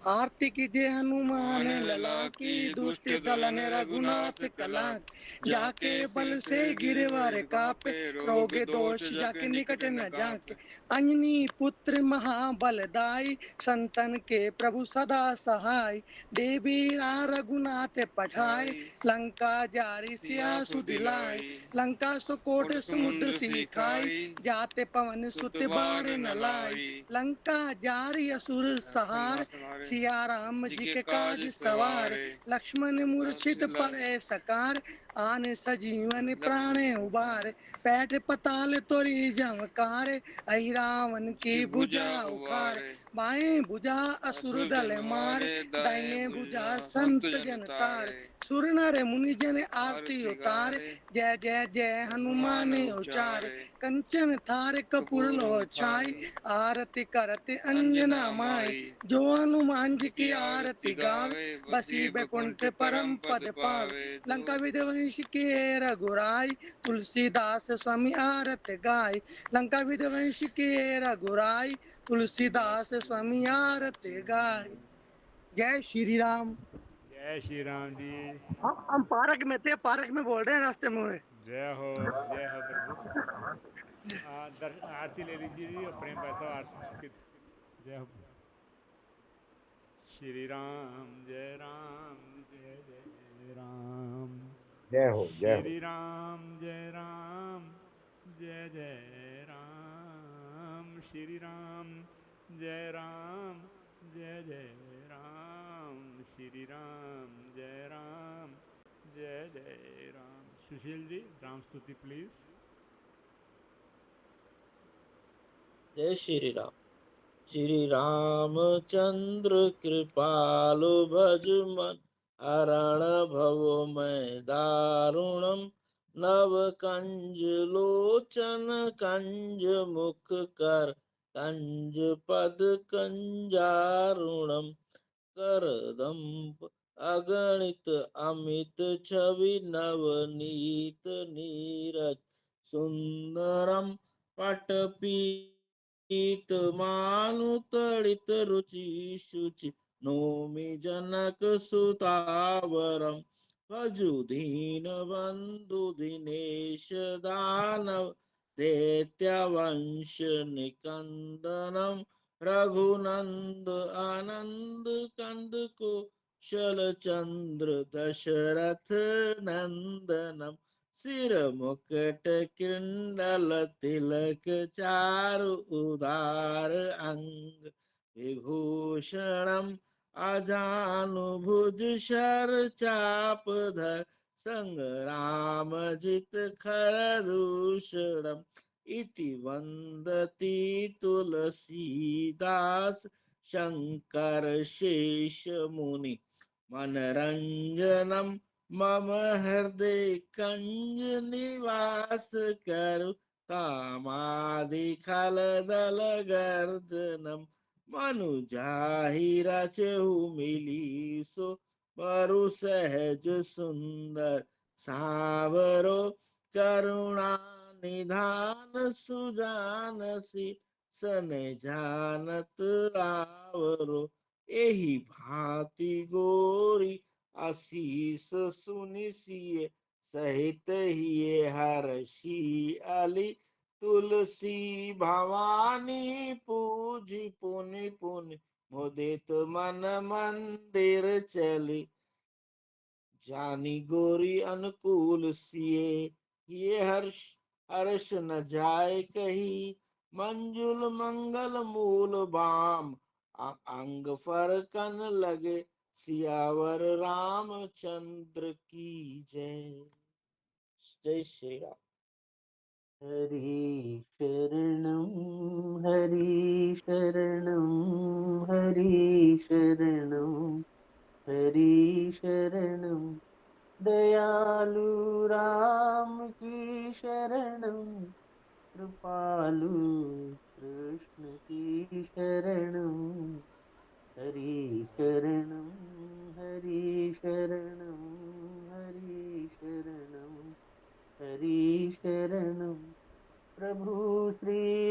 आरती कीजिए हनुमान लला की, दुष्ट दलन रघुनाथ कला, जाके बल से गिरवर कापे, रोग दोष जाके निकट न जाके, अंजनी पुत्र महाबलदाई, संतन के प्रभु सदा सहाय, देवी रघुनाथ पठाए, लंका जारी सिया सुदिलाय, लंका सुकोट समुद्र सिखाई, जाते पवन सुत बार न लाई, लंका जारी असुर सहार, सिया राम जी के काज सवार, लक्ष्मण मूर्छित पड़े सकार, आने सजीवन प्राण उबार, पैठ पताल तोरी जमकार, अहि रावण की भुजा उखार, बाएं भुजा असुर दल मार, दाहिने भुजा संत जन तार, सुर नर मुनि जन आरती उतार, जय जय जय हनुमान उचार, कंचन थार कपूर लो छाई, आरती करते अंजना माई, जो हनुमान जी की आरती गावे, बसी बैकुंठ परम पद पावे, लंका विध्वंस के रघुराई, तुलसीदास स्वामी आरत गाय, लंका विध्वंस के रघुराई, तुलसीदास स्वामी आरत गाय। जय श्री राम। जय श्री राम जी। हम पार्क में थे, पार्क में बोल रहे हैं रास्ते में हुए। जय हो प्रभु। आरती ले लीजिए जी, और प्रेम भाई साहब आरती। जय हो। श्री राम जय राम जय जय राम, जय हो जय हो। श्री राम जय राम जय जय राम, श्री राम जय राम जय जय राम, श्री राम जय राम जय जय राम। सुशील जी, राम स्तुति प्लीज। जय श्री राम। श्री रामचंद्र कृपालु भजमन, हरण भवो मैं दारुणम, नव कंज लोचन कंज मुख कर, कंज पद कंजारुणम, करदम्ब अगणित अमित छवि नवनीत नीरज, सुंदरम पटपीत मानुतलित रुचि शुचि, नोमि जनक सुतावरम, भजु दीन बंधु दिनेश दानव, दैत्यवंश निकंदनम, रघुनंद आनंद कंद कुशल चंद्र दशरथ नंदनम, सिर मुकुट कुंडल तिलक चारु उदार अंग, विभूषणम अजानुभुज शर चाप धर, संग्रामजित खर दूषणम, इति वन्दति तुलसीदास शंकर शेष मुनि, मनरंजनम मम हृदय कंज निवास करु, कामादि खल दल गर्जनम, मनुजाहि रचहु मिली सो, बरु सहज सुंदर सावरो, करुणा निधान सुजानसी, सन जानत रावरो, एहि भांति गोरी आशीष सुनिसिए, सहित हिये हर्षि अली, तुलसी भवानी पूजी पुनि पुनि, मुदित मन मंदिर चली, जानी गोरी अनुकूल सिए, ये हर्ष हर्ष न जाए कही, मंजुल मंगल मूल बाम, अंग फरकन लगे, सियावर रामचंद्र की जय। जय श्री राम। हरि शरणं हरि शरणं हरि शरणं हरि शरणं, दयालु राम की शरण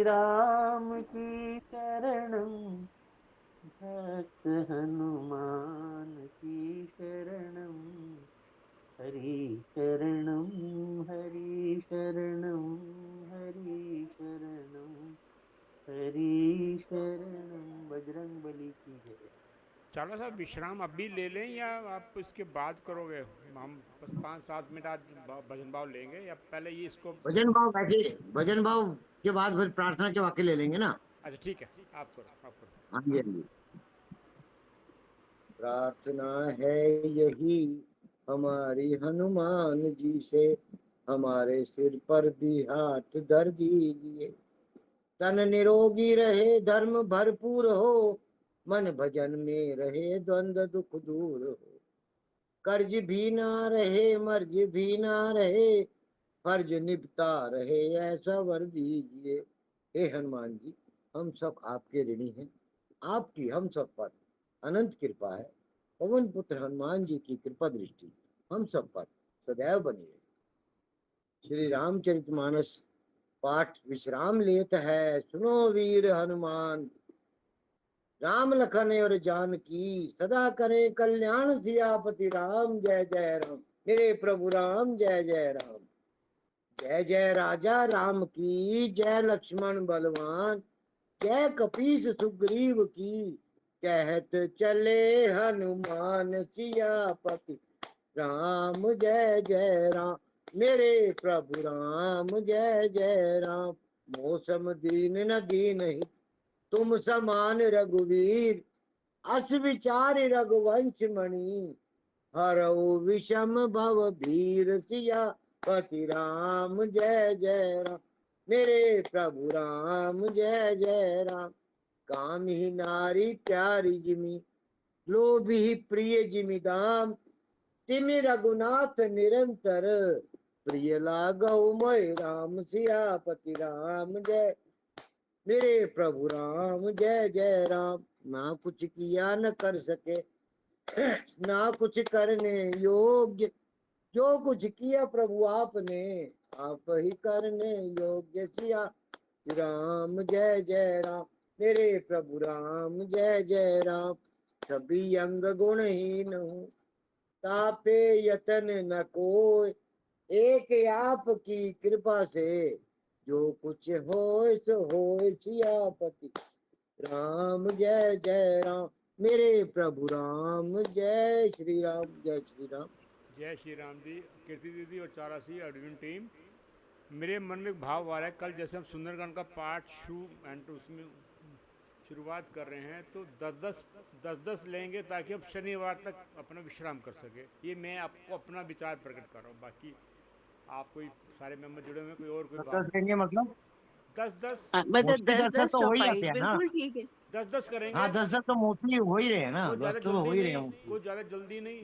राम की शरणम, भक्त हनुमान की शरणम, हरि शरणम हरि शरणम, हरि शरणम हरि शरणम। बजरंग बली की जय। चलो साहब विश्राम अभी ले लें या आप इसके बाद करोगे? हम बस 5-7 मिनट आज भजन भाव लेंगे या पहले ये इसको? भजन भाव के बाद फिर प्रार्थना के वाक्य ले लेंगे ना। अच्छा ठीक है, आप करो आप करो। हाँ जी, हाँ जी। प्रार्थना है यही हमारी हनुमान जी से, हमारे सिर पर भी हाथ धर दीजिए। तन निरोगी रहे, धर्म भरपूर हो, मन भजन में रहे, द्वंद्व दुख दूर हो। कर्ज भी ना रहे, मर्ज भी ना रहे, फर्ज निभता रहे, ऐसा वर दीजिए। हे हनुमान जी, हम सब आपके ऋणी हैं, आपकी हम सब पर अनंत कृपा है। पवन पुत्र हनुमान जी की कृपा दृष्टि हम सब पर सदैव बनी रहे। श्री रामचरितमानस पाठ विश्राम लेत है, सुनो वीर हनुमान। राम लखन और जानकी सदा करे कल्याण, सियापति राम जय जय राम। मेरे प्रभु राम जय जय राम। जय जय राजा राम की, जय लक्ष्मण बलवान, जय कपीस सुग्रीव की, कहत चले हनुमान सियापति राम जय जय राम। मेरे प्रभु राम जय जय राम। मौसम दीन न दीन तुम समान रघुवीर, अस विचार रघुवंश मणि, हरऊ विषम भव भीर, सियापति राम जय जय राम। मेरे प्रभु राम जय जय राम। काम ही नारी प्यारी जिमी, लोभ ही प्रिय जिमि दाम, तिमि रघुनाथ निरंतर, प्रिय लागौ मोहि राम। सियापति राम जय। मेरे प्रभु राम जय जय राम। ना कुछ किया न कर सके, ना कुछ करने योग्य, जो कुछ किया प्रभु आपने, आप ही करने योग्य। सिया राम जय जय राम। मेरे प्रभु राम जय जय राम। सभी अंग गुणहीन हूँ, तापे यतन न कोय, एक आपकी कृपा से, जो कुछ होय सो होय। सियापति राम जय जय राम। मेरे प्रभु राम जय श्री राम। जय श्री राम। जय श्री राम जी। कीर्ति दीदी और चारासी अर्जुन टीम, मेरे मन में एक भाव आ रहा है, कल जैसे हम सुंदरकांड का पार्ट उसमें शुरुआत कर रहे हैं तो 10-10 लेंगे ताकि हम शनिवार तक अपना विश्राम कर सके। ये मैं आपको अपना विचार प्रकट कर रहा हूँ, बाकी आप कोई सारे मेंबर जुड़े हुए कोई और कोई बात लेंगे मतलब 10-10 मोस्टली 10 तो हो ही जाते हैं ना। बिल्कुल ठीक है। 10-10 करेंगे। हाँ 10 तो मोस्टली हो ही रहे हैं ना, कोई ज़्यादा 10 तो हो जल्दी ही रहे नहीं, हैं। कोई ज़्यादा जल्दी नहीं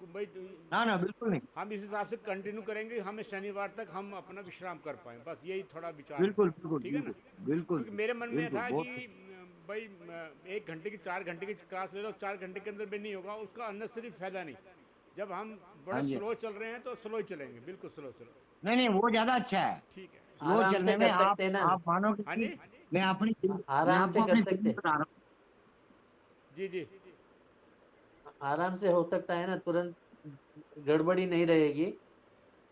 भाई। ना ना बिल्कुल नहीं, हम इस हिसाब से कंटिन्यू करेंगे, हमें शनिवार तक हम अपना विश्राम कर पाएँ, बस यही थोड़ा विचार बिल्कुल है। बिल्कुल ठीक है ना? बिल्कुल। क्योंकि मेरे मन में बिल्कुल था बहुत कि भाई 1 घंटे की 4 घंटे की क्लास ले लो, 4 घंटे के अंदर भी नहीं होगा, उसका अननेसेसरी फायदा नहीं। जब हम बड़ा हाँ जी। स्लो चल रहे हैं तो स्लो ही चलेंगे, बिल्कुल स्लो। नहीं नहीं वो ज्यादा अच्छा है। ठीक है। वो आराम चलने से में कर सकते हैं ना, आप मानोगे हाँ कि जी मैं आराम आपको से कर अपनी सकते फीलिंग हैं। बता रहा हूँ। जी आराम से हो सकता है ना, तुरंत गड़बड़ी नहीं रहेगी,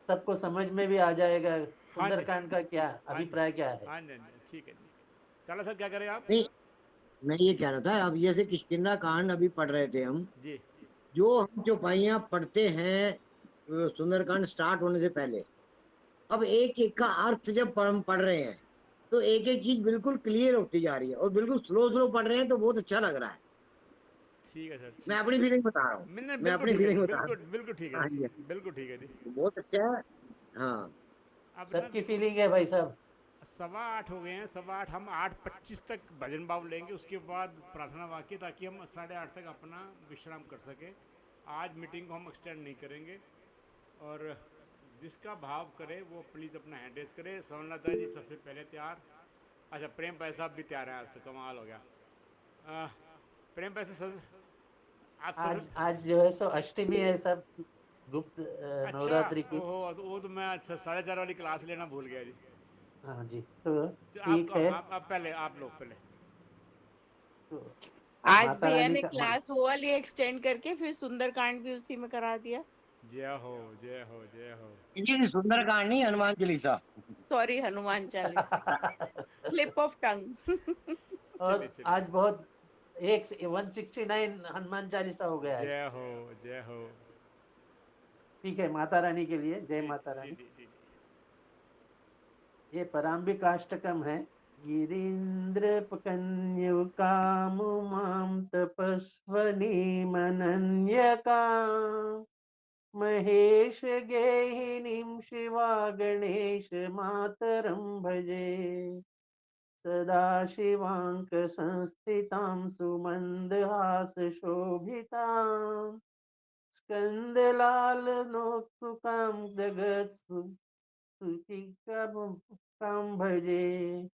सबको समझ में भी आ जाएगा हाँ जी सुंदरकांड का क्या हाँ जी अभिप्राय क्या है। हाँ जी ठीक है जी। चलो सर, क्या करें आप? नहीं मैं ये कह रहा था, अब जैसे किष्किंधा कांड अभी पढ़ रहे थे हम, जी जो हम चौपाइयाँ पढ़ते हैं सुंदरकांड स्टार्ट होने से पहले, अब एक एक का अर्थ जब हम पढ़ रहे हैं तो एक एक चीज बिल्कुल क्लियर होती जा रही है, और बिल्कुल स्लो स्लो पढ़ रहे हैं तो बहुत अच्छा लग रहा है। ठीक है सर, मैं ठीक अपनी फीलिंग बता रहा हूँ, मैंने मैं बिल्कुल अपनी ठीक है फीलिंग जी, बता रहा बिल्कुल ठीक हूँ। है हाँ जी, जी, बिल्कुल ठीक है जी। बहुत अच्छा है। हाँ अब ना सबकी फीलिंग है भाई साहब। 8:15 हो गए हैं, 8:15 हम 8:25 तक भजन भाव लेंगे, उसके बाद प्रार्थना वाक्य, ताकि हम 8:30 तक अपना विश्राम कर सकें। आज मीटिंग को हम एक्सटेंड नहीं करेंगे, और जिसका भाव करे वो प्लीज़ अपना हैंड रेज करे। सोमलता जी सबसे पहले तैयार। अच्छा, प्रेम भाई साहब भी तैयार हैं, आज तो कमाल हो गया। प्रेम भाई सब आप सब आज जो है सो अष्टमी है सब, गुप्त अच्छा, नवरात्रि की। ओहो, वो तो मैं 4:30 वाली क्लास लेना भूल गया जी। हाँ जी, तो ठीक आपका है। हाँ, आप पहले आप लोग पहले। तो आज माता भैया रानी ने का क्लास वो वाली एक्सटेंड करके फिर सुंदरकांड भी उसी में करा दिया। जय हो जय हो जय हो। ये सुंदरकांड नहीं, Hanuman Chalisa. Sorry, Hanuman Chalisa, slip of tongue. चलिए और चलिए। आज बहुत 169 हनुमान चालीसा हो गया आज। जय हो जय हो। ठीक है, माता रानी के लिए जय जी माता जी रानी। जी जी जी। ये पराम्बिकाष्टकम है। गिरीन्द्र कामुमां तपस्वनीमनन्यका महेश गेहिनीं शिवा गणेश मातरं भजे। सदा शिवांक संस्थितां सुमन्दहास शोभितां स्कन्दलालनोत्सुकां सुचिकां भजे।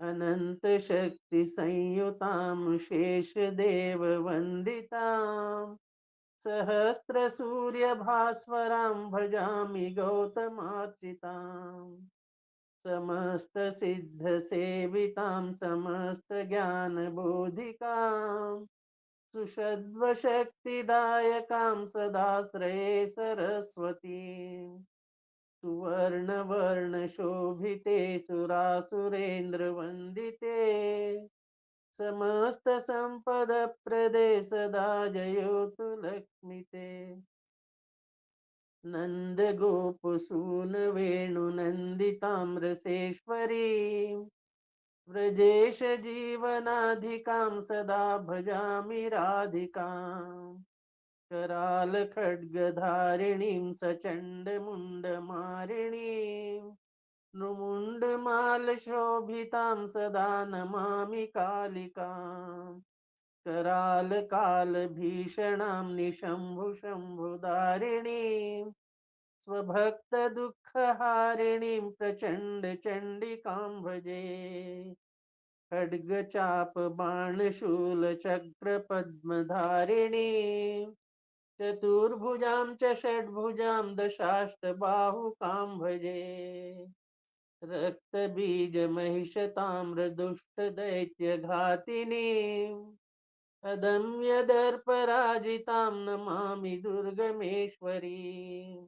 अनंत शक्ति संयुतां शेषदेव वंदितां सहस्र सूर्य भास्वरां भजामि गौतमार्चितां समस्त सिद्ध सेवितां समस्त ज्ञान बोधिकां सुषद्व शक्तिदायकां सदाश्रये सरस्वतीं सुवर्ण शोभिते सुरासुरेन्द्र वंदिते समस्त संपद प्रदे सदा जयोतु लक्ष्मीते। नंद गोप सून वेणु नंदिताम्रसेश्वरी व्रजेश जीवनाधिकां सदा भजामि राधिकां कराल खड्गधारिणीं सचण्डमुण्डमारिणीं नृमुण्डमालशोभितां सदा नमामि कालिकां कराल कालभीषणां निशम्भुशम्भुधारिणीं स्वभक्तदुःखहारिणीं प्रचण्डचण्डिकां भजे। खड्गचापबाणशूलचक्रपद्मधारिणीं चतुर्भुजां च षड्भुजां दशाष्टबाहुकां भजे। रक्तबीजमहिषताम्रदुष्टदैत्यघातिनीम् अदम्यदर्पराजितां नमामि दुर्गमेश्वरीं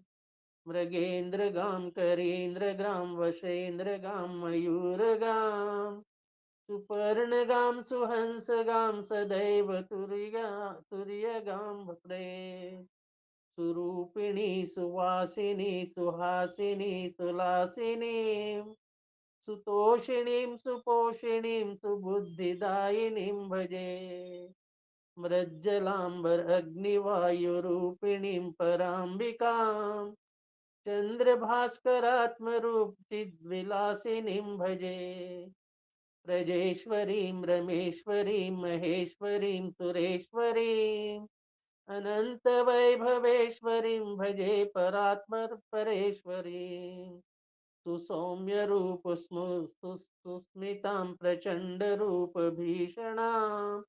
मृगेन्द्रगां करेन्द्रगां वशेन्द्रगां मयूरगां सुपर्णगां सुहंसगां सदैव तुर्यगां भद्रे सुरूपिणी सुवासिनी सुहासिनी सुलासिनी सुतोषिणीं सुपोषिणीं सुबुद्धिदायिनीं भजे। मृज्जलांबर अग्निवायुरूपिणीं पराम्बिकां चंद्रभास्करात्मरूप चिद्विलासिनीं भजे। प्रजेश्वरीं रमेश्वरीं महेश्वरीं सुरेश्वरीं अनन्तवैभवेश्वरीं भजे परात्परेश्वरीं सुसौम्य रूप सुस्मितां प्रचंड रूप भीषणां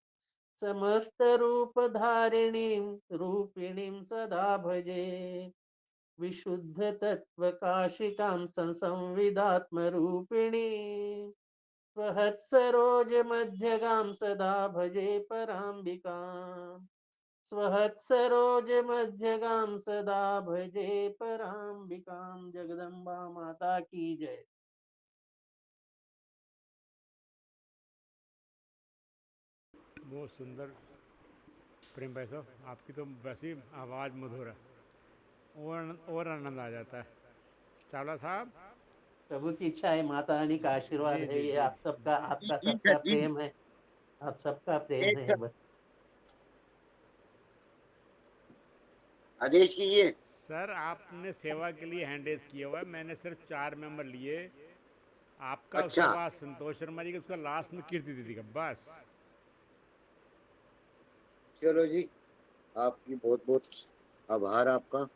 समस्त रूप धारिणीं रूपिणीं सदा भजे। विशुद्ध तत्व काशिकां संविदात्म रूपिणीं स्वहत्सरोज मध्यगां सदा भजे पराम्बिकां स्वहत्सरोज मध्यगां सदा भजे पराम्बिकां। जगदम्बा माता की जय। बहुत सुंदर प्रेम भाई साहब, आपकी तो वैसे ही आवाज़ मधुर है, और आनंद आ जाता है। चावला साहब। प्रभु की इच्छा है, माता रानी का आशीर्वाद जी है, जी ये जी आप सबका, जी। आपका सबका प्रेम है, आप सबका प्रेम है बस। आदेश कीजिए। सर आपने सेवा के लिए हैंड रेज किया हुआ है, मैंने सिर्फ 4 मेंबर लिए। आपका उसके अच्छा, बाद संतोष शर्मा जी का, उसका लास्ट में कीर्ति दीदी का, बस। चलो जी, आपकी बहुत बहुत आभार आपका।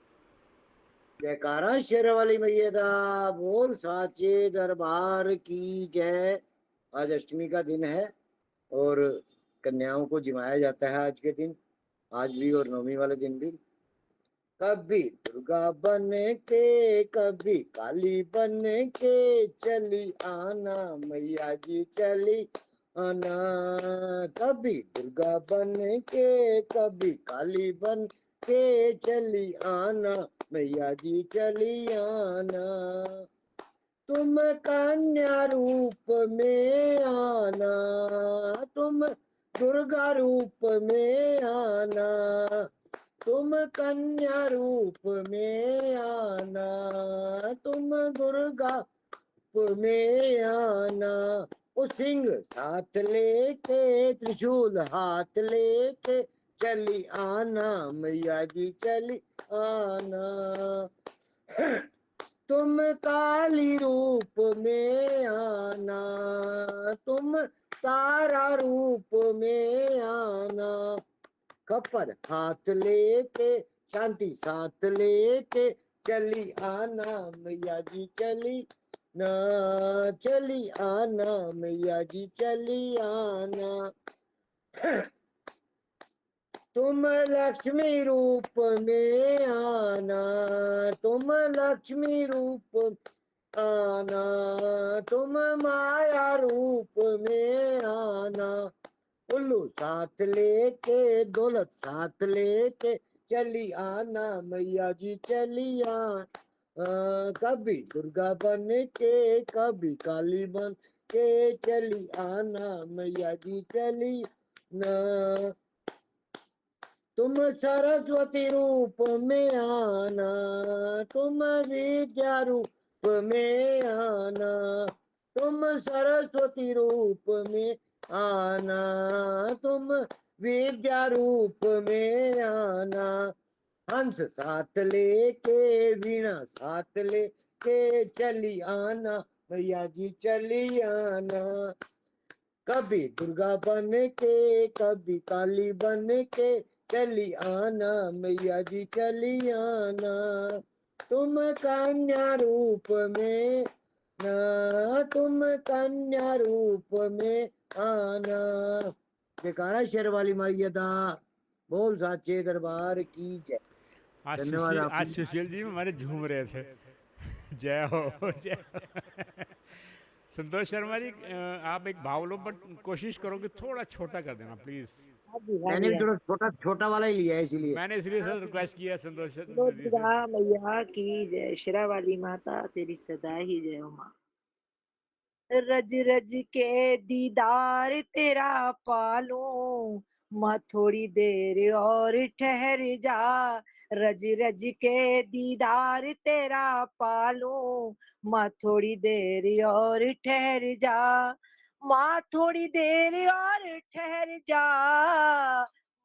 जयकारा शेर वाली मैया दा बोल साचे दरबार की जय। आज अष्टमी का दिन है और कन्याओं को जिमाया जाता है आज के दिन, आज भी और नवमी वाले दिन भी। कभी दुर्गा बन के कभी काली बन के चली आना मैया जी चली आना। कभी दुर्गा बन के कभी काली बन के चली आना मैया जी चली आना। तुम कन्या रूप में आना, तुम दुर्गा रूप में आना, तुम कन्या रूप में आना, तुम दुर्गा रूप में आना। वो सिंह साथ लेके त्रिशूल हाथ लेके चली आना मैया जी चली आना। तुम काली रूप में आना, तुम तारा रूप में आना। कपर हाथ लेके शांति साथ लेके चली आना मैया जी चली ना, चली आना मैया जी चली आना। तुम लक्ष्मी रूप में आना, तुम लक्ष्मी रूप आना, तुम माया रूप में आना। उल्लू साथ लेके दौलत साथ लेके चली आना मैया जी चली कभी दुर्गा बन के कभी काली बन के चली आना मैया जी चली ना। तुम सरस्वती रूप में आना, तुम विद्या रूप में आना, तुम सरस्वती रूप में आना, तुम विद्या रूप में आना। हंस साथ लेके वीणा साथ लेके चली आना मैया जी चली आना। कभी दुर्गा बन के कभी काली बन के चली आना मैया जी चली आना। तुम कन्या रूप में ना, तुम कन्या रूप में आना। जयकारा शेर वाली मैया दा, बोल साचे दरबार की जय। धन्यवाद आप आज सुशील जी हमारे झूम रहे थे। जय हो जय हो। संतोष शर्मा जी आप एक भाव लो, बट कोशिश करो कि थोड़ा छोटा कर देना प्लीज। मैंने भी थोड़ा छोटा छोटा वाला ही लिया है इसलिए। मैंने इसलिए सर रिक्वेस्ट किया संतोष जी से। दुर्गा मैया की जय, शेरा वाली माता तेरी सदा ही जय हो माँ। रज रज के दीदार तेरा पालूं माँ थोड़ी देर और ठहर जा। रज रज के दीदार तेरा पालूं माँ थोड़ी देर और ठहर जा। माँ थोड़ी देर और ठहर जा,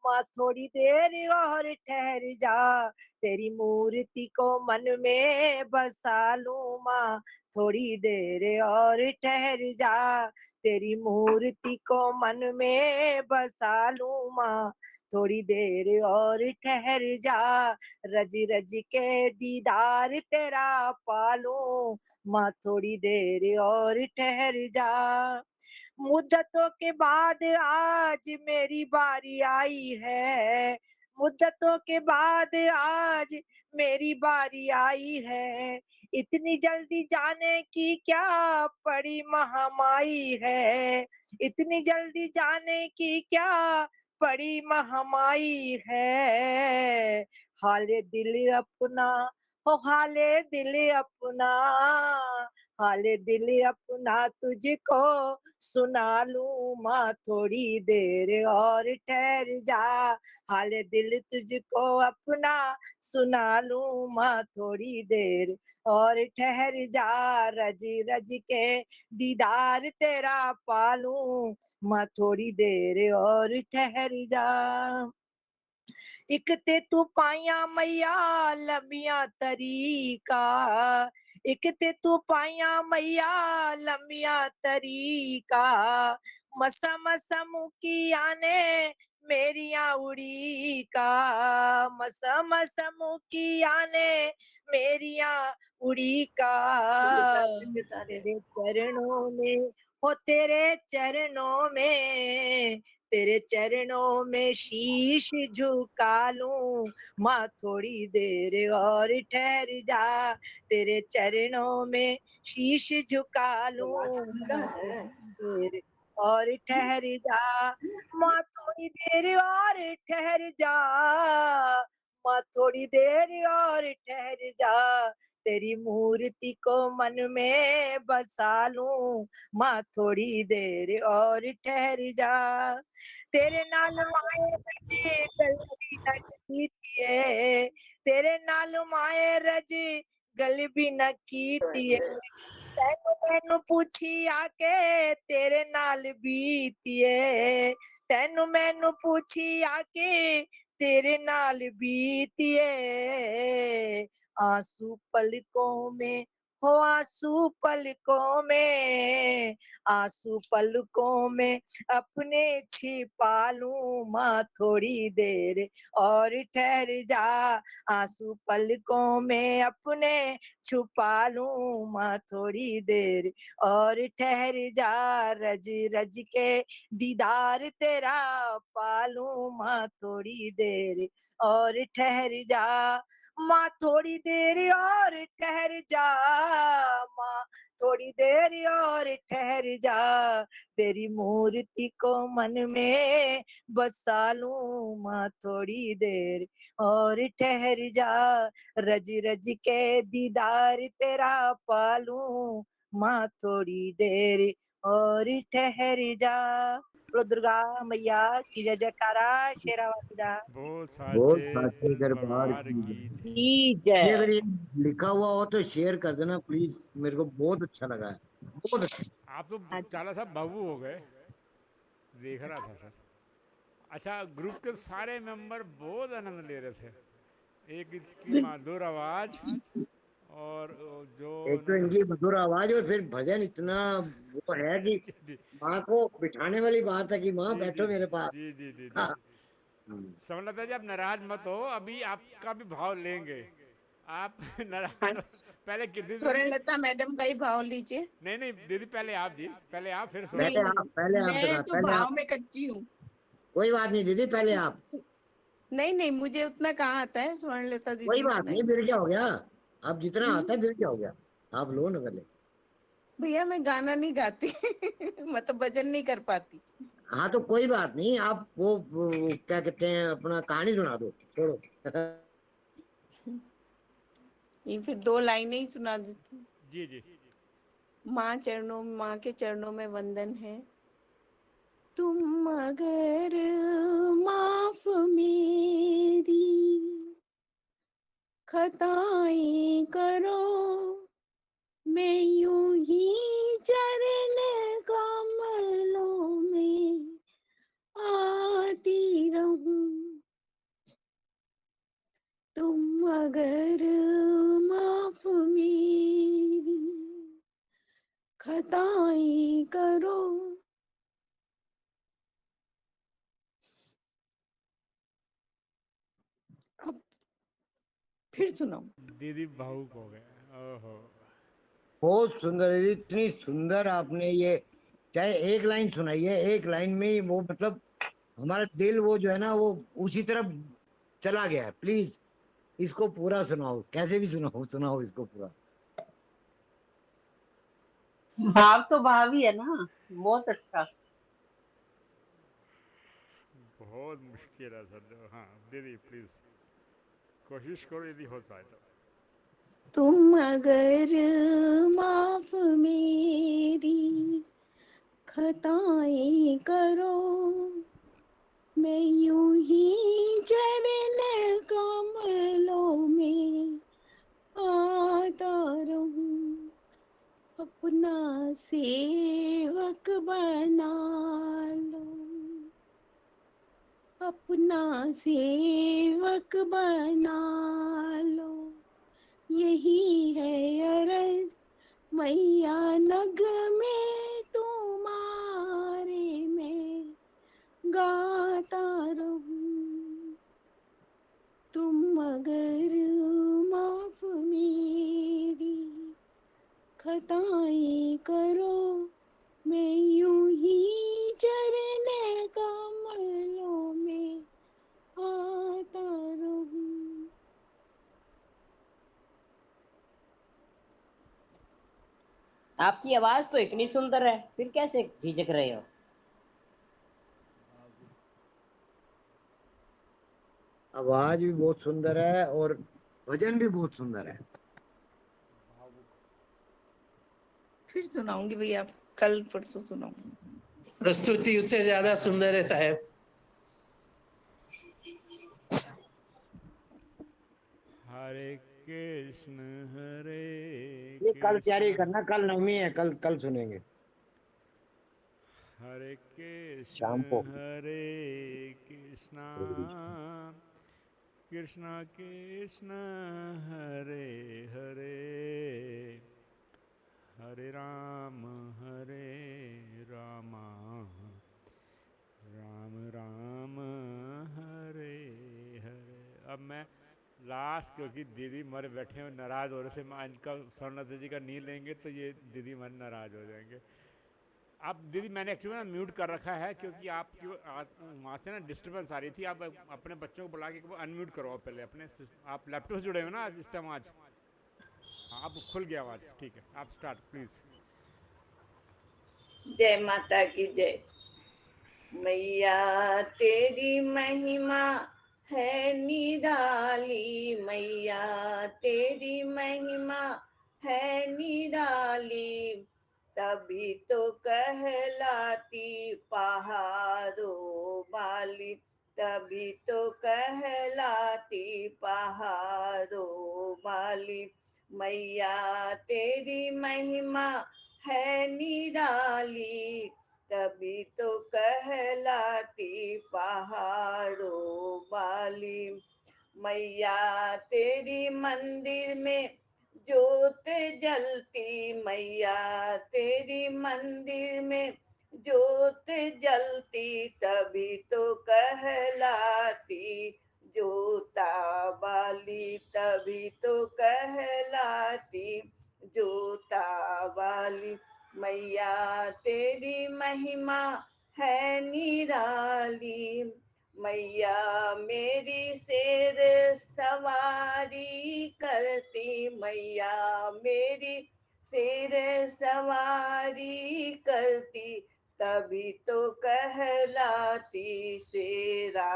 माँ थोड़ी देर और ठहर जा। तेरी मूर्ति को मन में बसा लूं माँ थोड़ी देर और ठहर जा। तेरी मूर्ति को मन में बसा लूं माँ थोड़ी देर और ठहर जा। रज रज के दीदार तेरा पालूं माँ थोड़ी देर और ठहर जा। मुद्दतों के बाद आज मेरी बारी आई है, मुद्दतों के बाद आज मेरी बारी आई है। इतनी जल्दी जाने की क्या पड़ी महामाई है, इतनी जल्दी जाने की क्या पड़ी महामाई है। हाले दिल अपना हो हाले दिल अपना, हाले दिल अपना तुझको सुना लूं माँ थोड़ी देर और ठहर जा। हाले दिल तुझको अपना सुना लूं माँ थोड़ी देर और ठहर जा। रज रज के दीदार तेरा पालूं माँ थोड़ी देर और ठहर जा। एक ते तू पाया मैया लंबिया तरीका, एक ते तू पाया मैया लंबिया तरीका। मसा मसा मुकिया ने मेरिया उड़ी का, मसा मसा मुकिया ने मेरिया उड़ी का तेरे चरणों में हो, तेरे चरणों में शीश झुका लूं माँ, थोड़ी देर और ठहर जा, तेरे चरणों में शीश झुका लूं माँ, थोड़ी देर और ठहर जा, माँ थोड़ी देर और ठहर जा, माँ थोड़ी देर और ठहर जा, तेरी मूर्ति को मन में बसा लूं माँ, थोड़ी देर और ठहर जा, तेरे नाल माए रजे गल भी न कीती है, तेरे नाल माए रजे गल भी न कीती है, तैनू मैनू पूछी आके तेरे नाल बीतीए, तैनू मैनू पूछी आके तेरे नाल बीतीए, आंसू पलकों में हो, आंसू पलकों में, आंसू पलकों में अपने छिपा लूं माँ, थोड़ी देर और ठहर जा, आंसू पलकों में अपने छुपा लूं माँ, थोड़ी देर और ठहर जा, रज रज के दीदार तेरा पालूं माँ, थोड़ी देर और ठहर जा, माँ थोड़ी देर और ठहर जा, माँ थोड़ी देर और ठहर जा, तेरी मूर्ति को मन में बसा लूं माँ, थोड़ी देर और ठहर जा, रज रज के दीदार तेरा पालूं माँ, थोड़ी देर और ठहर जा। बोलो दुर्गा मैया की जय जयकारा, शेरावाली दा बोल बोल साचे साचे दरबार दरबार की की जय। की ये अगर जय। ये लिखा हुआ हो तो शेयर कर देना प्लीज, मेरे को बहुत अच्छा लगा है, बहुत अच्छा। आप तो चाला साहब बाबू हो गए, देख रहा था सर। अच्छा, ग्रुप के सारे मेंबर बहुत आनंद ले रहे थे, एक इसकी मधुर आवाज और जो एक तो उन्होंने इनकी मधुर आवाज और फिर भजन इतना वो है कि जी जी माँ को बिठाने वाली बात है कि माँ जी जी बैठो मेरे पास। जी जी जी जी। हाँ। समझता जी, आप नाराज मत हो, अभी आपका भी भाव लेंगे। आप हाँ, नाराज पहले कीर्ति दीदी, स्वर्णलता मैडम का ही भाव लीजिए। नहीं नहीं दीदी, पहले आप जी, पहले आप, फिर नहीं सुनो। पहले आप मैं दिखा, तो पहले भाव आप। में कच्ची हूँ। कोई बात नहीं दीदी, पहले आप। नहीं नहीं, मुझे उतना कहाँ आता है, स्वर्णलता कोई दीदी बात नहीं, सुनाएंगे। फिर क्या हो गया, आप जितना आता है हम्म, फिर क्या हो गया, आप लो ना पहले। भैया मैं गाना नहीं गाती मतलब भजन नहीं कर पाती। हाँ तो कोई बात नहीं, आप वो क्या कहते हैं, अपना कहानी सुना दो, छोड़ो। ये फिर दो लाइनें ही सुना देती हूँ। जी जी। माँ के चरणों में वंदन है। तुम अगर माफ मेरी खताएं करो, मैं यूं ही चरण कमलों में आती रहूं। तुम अगर माफ मेरी खताएं करो। अब फिर सुनाओ। दीदी भावुक हो गए। ओहो, बहुत सुंदर है, इतनी सुंदर आपने ये, चाहे एक लाइन सुनाई है, एक लाइन में ही वो मतलब हमारा दिल वो जो है ना वो उसी तरफ चला गया है। प्लीज इसको पूरा सुनाओ, कैसे भी सुनाओ, सुनाओ इसको पूरा। भाव तो भाव ही है ना, बहुत अच्छा। बहुत मुश्किल है सर जो। हाँ दीदी प्लीज कोशिश करो यदि हो जाए तो। तुम अगर माफ मेरी खताएं करो, मैं यूं ही चरण कमलों में आता रहूं। अपना सेवक बना लो, अपना सेवक बना लो, यही है अरज मैया नग में तुम्हारे में गाता रहूं। तुम अगर माफ मेरी आपकी आवाज तो इतनी सुंदर है, फिर कैसे झिझक रहे हो? आवाज भी बहुत सुंदर है और भजन भी बहुत सुंदर है। फिर सुनाऊंगी भैया, कल परसों सुनाऊंगी। प्रस्तुति उससे ज्यादा सुंदर है साहब। हरे कृष्ण हरे ये कल तैयारी कृष्ण करना, कल नवमी है, कल कल सुनेंगे हरे कृष्ण शाम को। हरे कृष्ण कृष्ण कृष्ण हरे हरे हरे राम राम राम हरे हरे। अब मैं लास्ट, क्योंकि दीदी मर बैठे हैं नाराज़ हो रहे थे, मैं इनका स्वर्णलता जी का नहीं लेंगे तो ये दीदी मन नाराज़ हो जाएंगे। अब दीदी मैंने एक्चुअली ना म्यूट कर रखा है, क्योंकि आपकी वहाँ से ना डिस्टर्बेंस आ रही थी। आप अपने बच्चों को बुला के अनम्यूट करो पहले अपने। आप लैपटॉप से जुड़े हो ना आज इस टाइम? आज हाँ, अब खुल गया आवाज़, ठीक है, आप स्टार्ट प्लीज़। जय माता की जय। मैया तेरी महिमा है निराली, मैया तेरी महिमा है निराली, तभी तो कहलाती पहाड़ों वाली, तभी तो कहलाती पहाड़ों वाली। मैया तेरी महिमा है निराली, तभी तो कहलाती पहाड़ों वाली। मैया तेरी मंदिर में ज्योत जलती, मैया तेरी मंदिर में ज्योत जलती, तभी तो कहलाती ज्योता वाली, तभी तो कहलाती ज्योता वाली। मैया तेरी महिमा है निराली, मैया मेरी शेर सवारी करती, मैया मेरी शेर सवारी करती, तभी तो कहलाती शेरा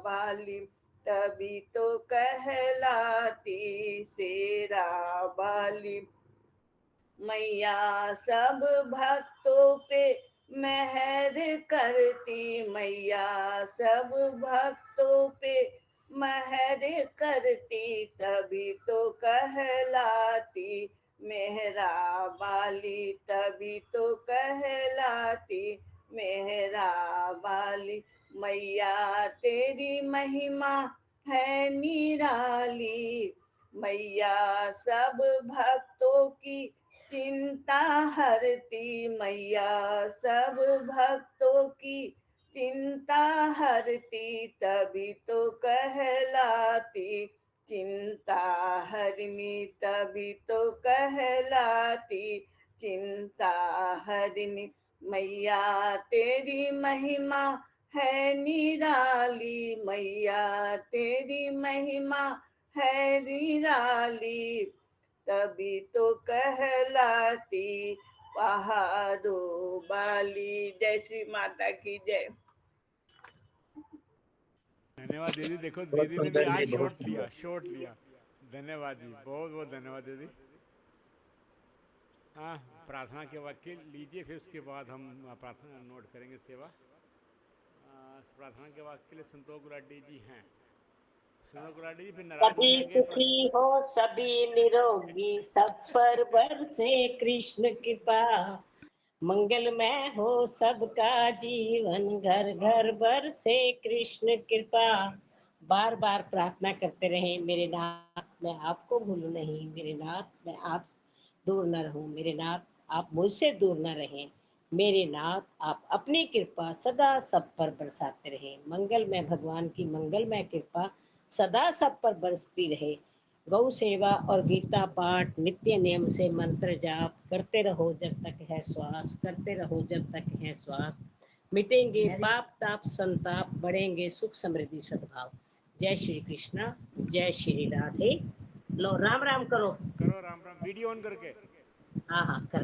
वाली, तभी तो कहलाती शेरा वाली। मैया सब भक्तों पे मेहर करती, मैया सब भक्तों पे मेहर करती, तभी तो कहलाती मेहरा वाली, तभी तो कहलाती मेहरा वाली। मैया तेरी महिमा है निराली, मैया सब भक्तों की चिंता हरती, मैया सब भक्तों की चिंता हरती, तभी तो कहलाती चिंता हरनी, तभी तो कहलाती चिंता हरनी। मैया तेरी महिमा है निराली, मैया तेरी महिमा है निराली, तभी तो कहलाती पहाड़ों वाली। जय श्री माता की जय। धन्यवाद दीदी। देखो बहुत दीदी ने भी सुंदर आज जी, बहुत शॉट लिया, सुंदर। शॉट लिया। धन्यवाद जी, बहुत बहुत धन्यवाद दीदी। हाँ, प्रार्थना के वाक्य लीजिए, फिर उसके बाद हम प्रार्थना नोट करेंगे सेवा। प्रार्थना के वाक्य के लिए संतोष गुलाटी जी हैं। संतोष गुलाटी जी फिर नाराज हो सभी जाएंगे। सुखी हो, सभी निरोगी, सब पर बरसे कृष्ण कृपा, मंगलमय हो सबका जीवन, घर घर बरसे कृष्ण कृपा। बार बार प्रार्थना करते रहे, मेरे नाथ मैं आपको भूलूं नहीं, मेरे नाथ मैं आप दूर न रहूं, मेरे नाथ आप मुझसे दूर न रहें, मेरे नाथ आप अपनी कृपा सदा सब पर बरसाते रहें। मंगलमय भगवान की मंगलमय कृपा सदा सब पर बरसती रहे। गौ सेवा और गीता पाठ नित्य नियम से मंत्र जाप करते रहो जब तक है श्वास, करते रहो जब तक है श्वास, मिटेंगे पाप ताप संताप, बढ़ेंगे सुख समृद्धि सद्भाव। जय श्री कृष्णा, जय श्री राधे। लो राम राम करो। करो राम राम, वीडियो ऑन करके। हाँ हाँ कर।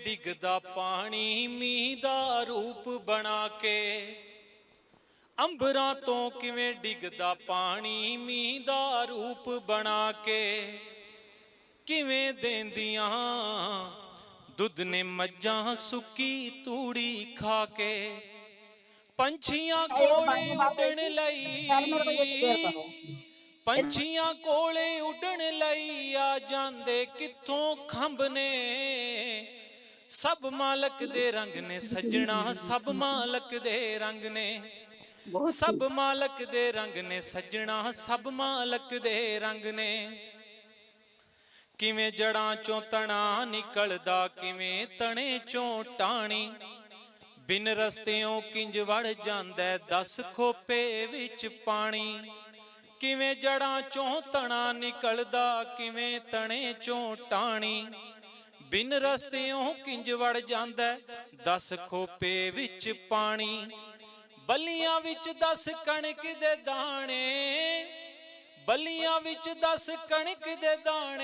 ਡਿੱਗਦਾ ਪਾਣੀ ਮੀਂਹ ਦਾ ਰੂਪ ਬਣਾ ਕੇ, ਅੰਬਰਾਂ ਤੋਂ ਕਿਵੇਂ ਡਿੱਗਦਾ ਪਾਣੀ ਮੀਂਹ ਦਾ ਰੂਪ ਬਣਾ ਕੇ, ਕਿਵੇਂ ਦੇਂਦੀਆਂ ਦੁੱਧ ਨੇ ਮੱਝਾਂ ਸੁੱਕੀ ਤੂੜੀ ਖਾ ਕੇ, ਪੰਛੀਆਂ ਕੋਲੇ ਉੱਡਣ ਲਈ, ਪੰਛੀਆਂ ਕੋਲੇ ਉੱਡਣ ਲਈ ਆ ਜਾਂਦੇ ਕਿੱਥੋਂ ਖੰਭ ਨੇ, ਸਭ ਮਾਲਕ ਦੇ ਰੰਗ ਨੇ ਸੱਜਣਾ, ਸਭ ਮਾਲਕ ਦੇ ਰੰਗ ਨੇ, ਸਭ ਮਾਲਕ ਦੇ ਰੰਗ ਨੇ ਸੱਜਣਾ, ਸਭ ਮਾਲਕ ਦੇ ਰੰਗ ਨੇ। ਕਿਵੇਂ ਜੜਾਂ ਚੋਂ ਤਣਾ ਨਿਕਲਦਾ, ਕਿਵੇਂ ਤਣੇ ਚੋਂ ਟਾਣੀ, ਬਿਨ ਰਸਤਿਓਂ ਕਿੰਜ ਵੜ ਜਾਂਦਾ 10 ਖੋਪੇ ਵਿੱਚ ਪਾਣੀ, ਕਿਵੇਂ ਜੜਾਂ ਚੋਂ ਤਣਾ ਨਿਕਲਦਾ, ਕਿਵੇਂ ਤਣੇ ਚੋਂ ਟਾਣੀ, ਬਿਨ ਰਸਤਿਓਂ ਕਿੰਜ ਵੜ ਜਾਂਦਾ 10 ਖੋਪੇ ਵਿੱਚ ਪਾਣੀ, ਬੱਲੀਆਂ ਵਿੱਚ 10 ਕਣਕ ਦੇ ਦਾਣੇ, ਬੱਲੀਆਂ ਵਿੱਚ 10 ਕਣਕ ਦੇ ਦਾਣੇ।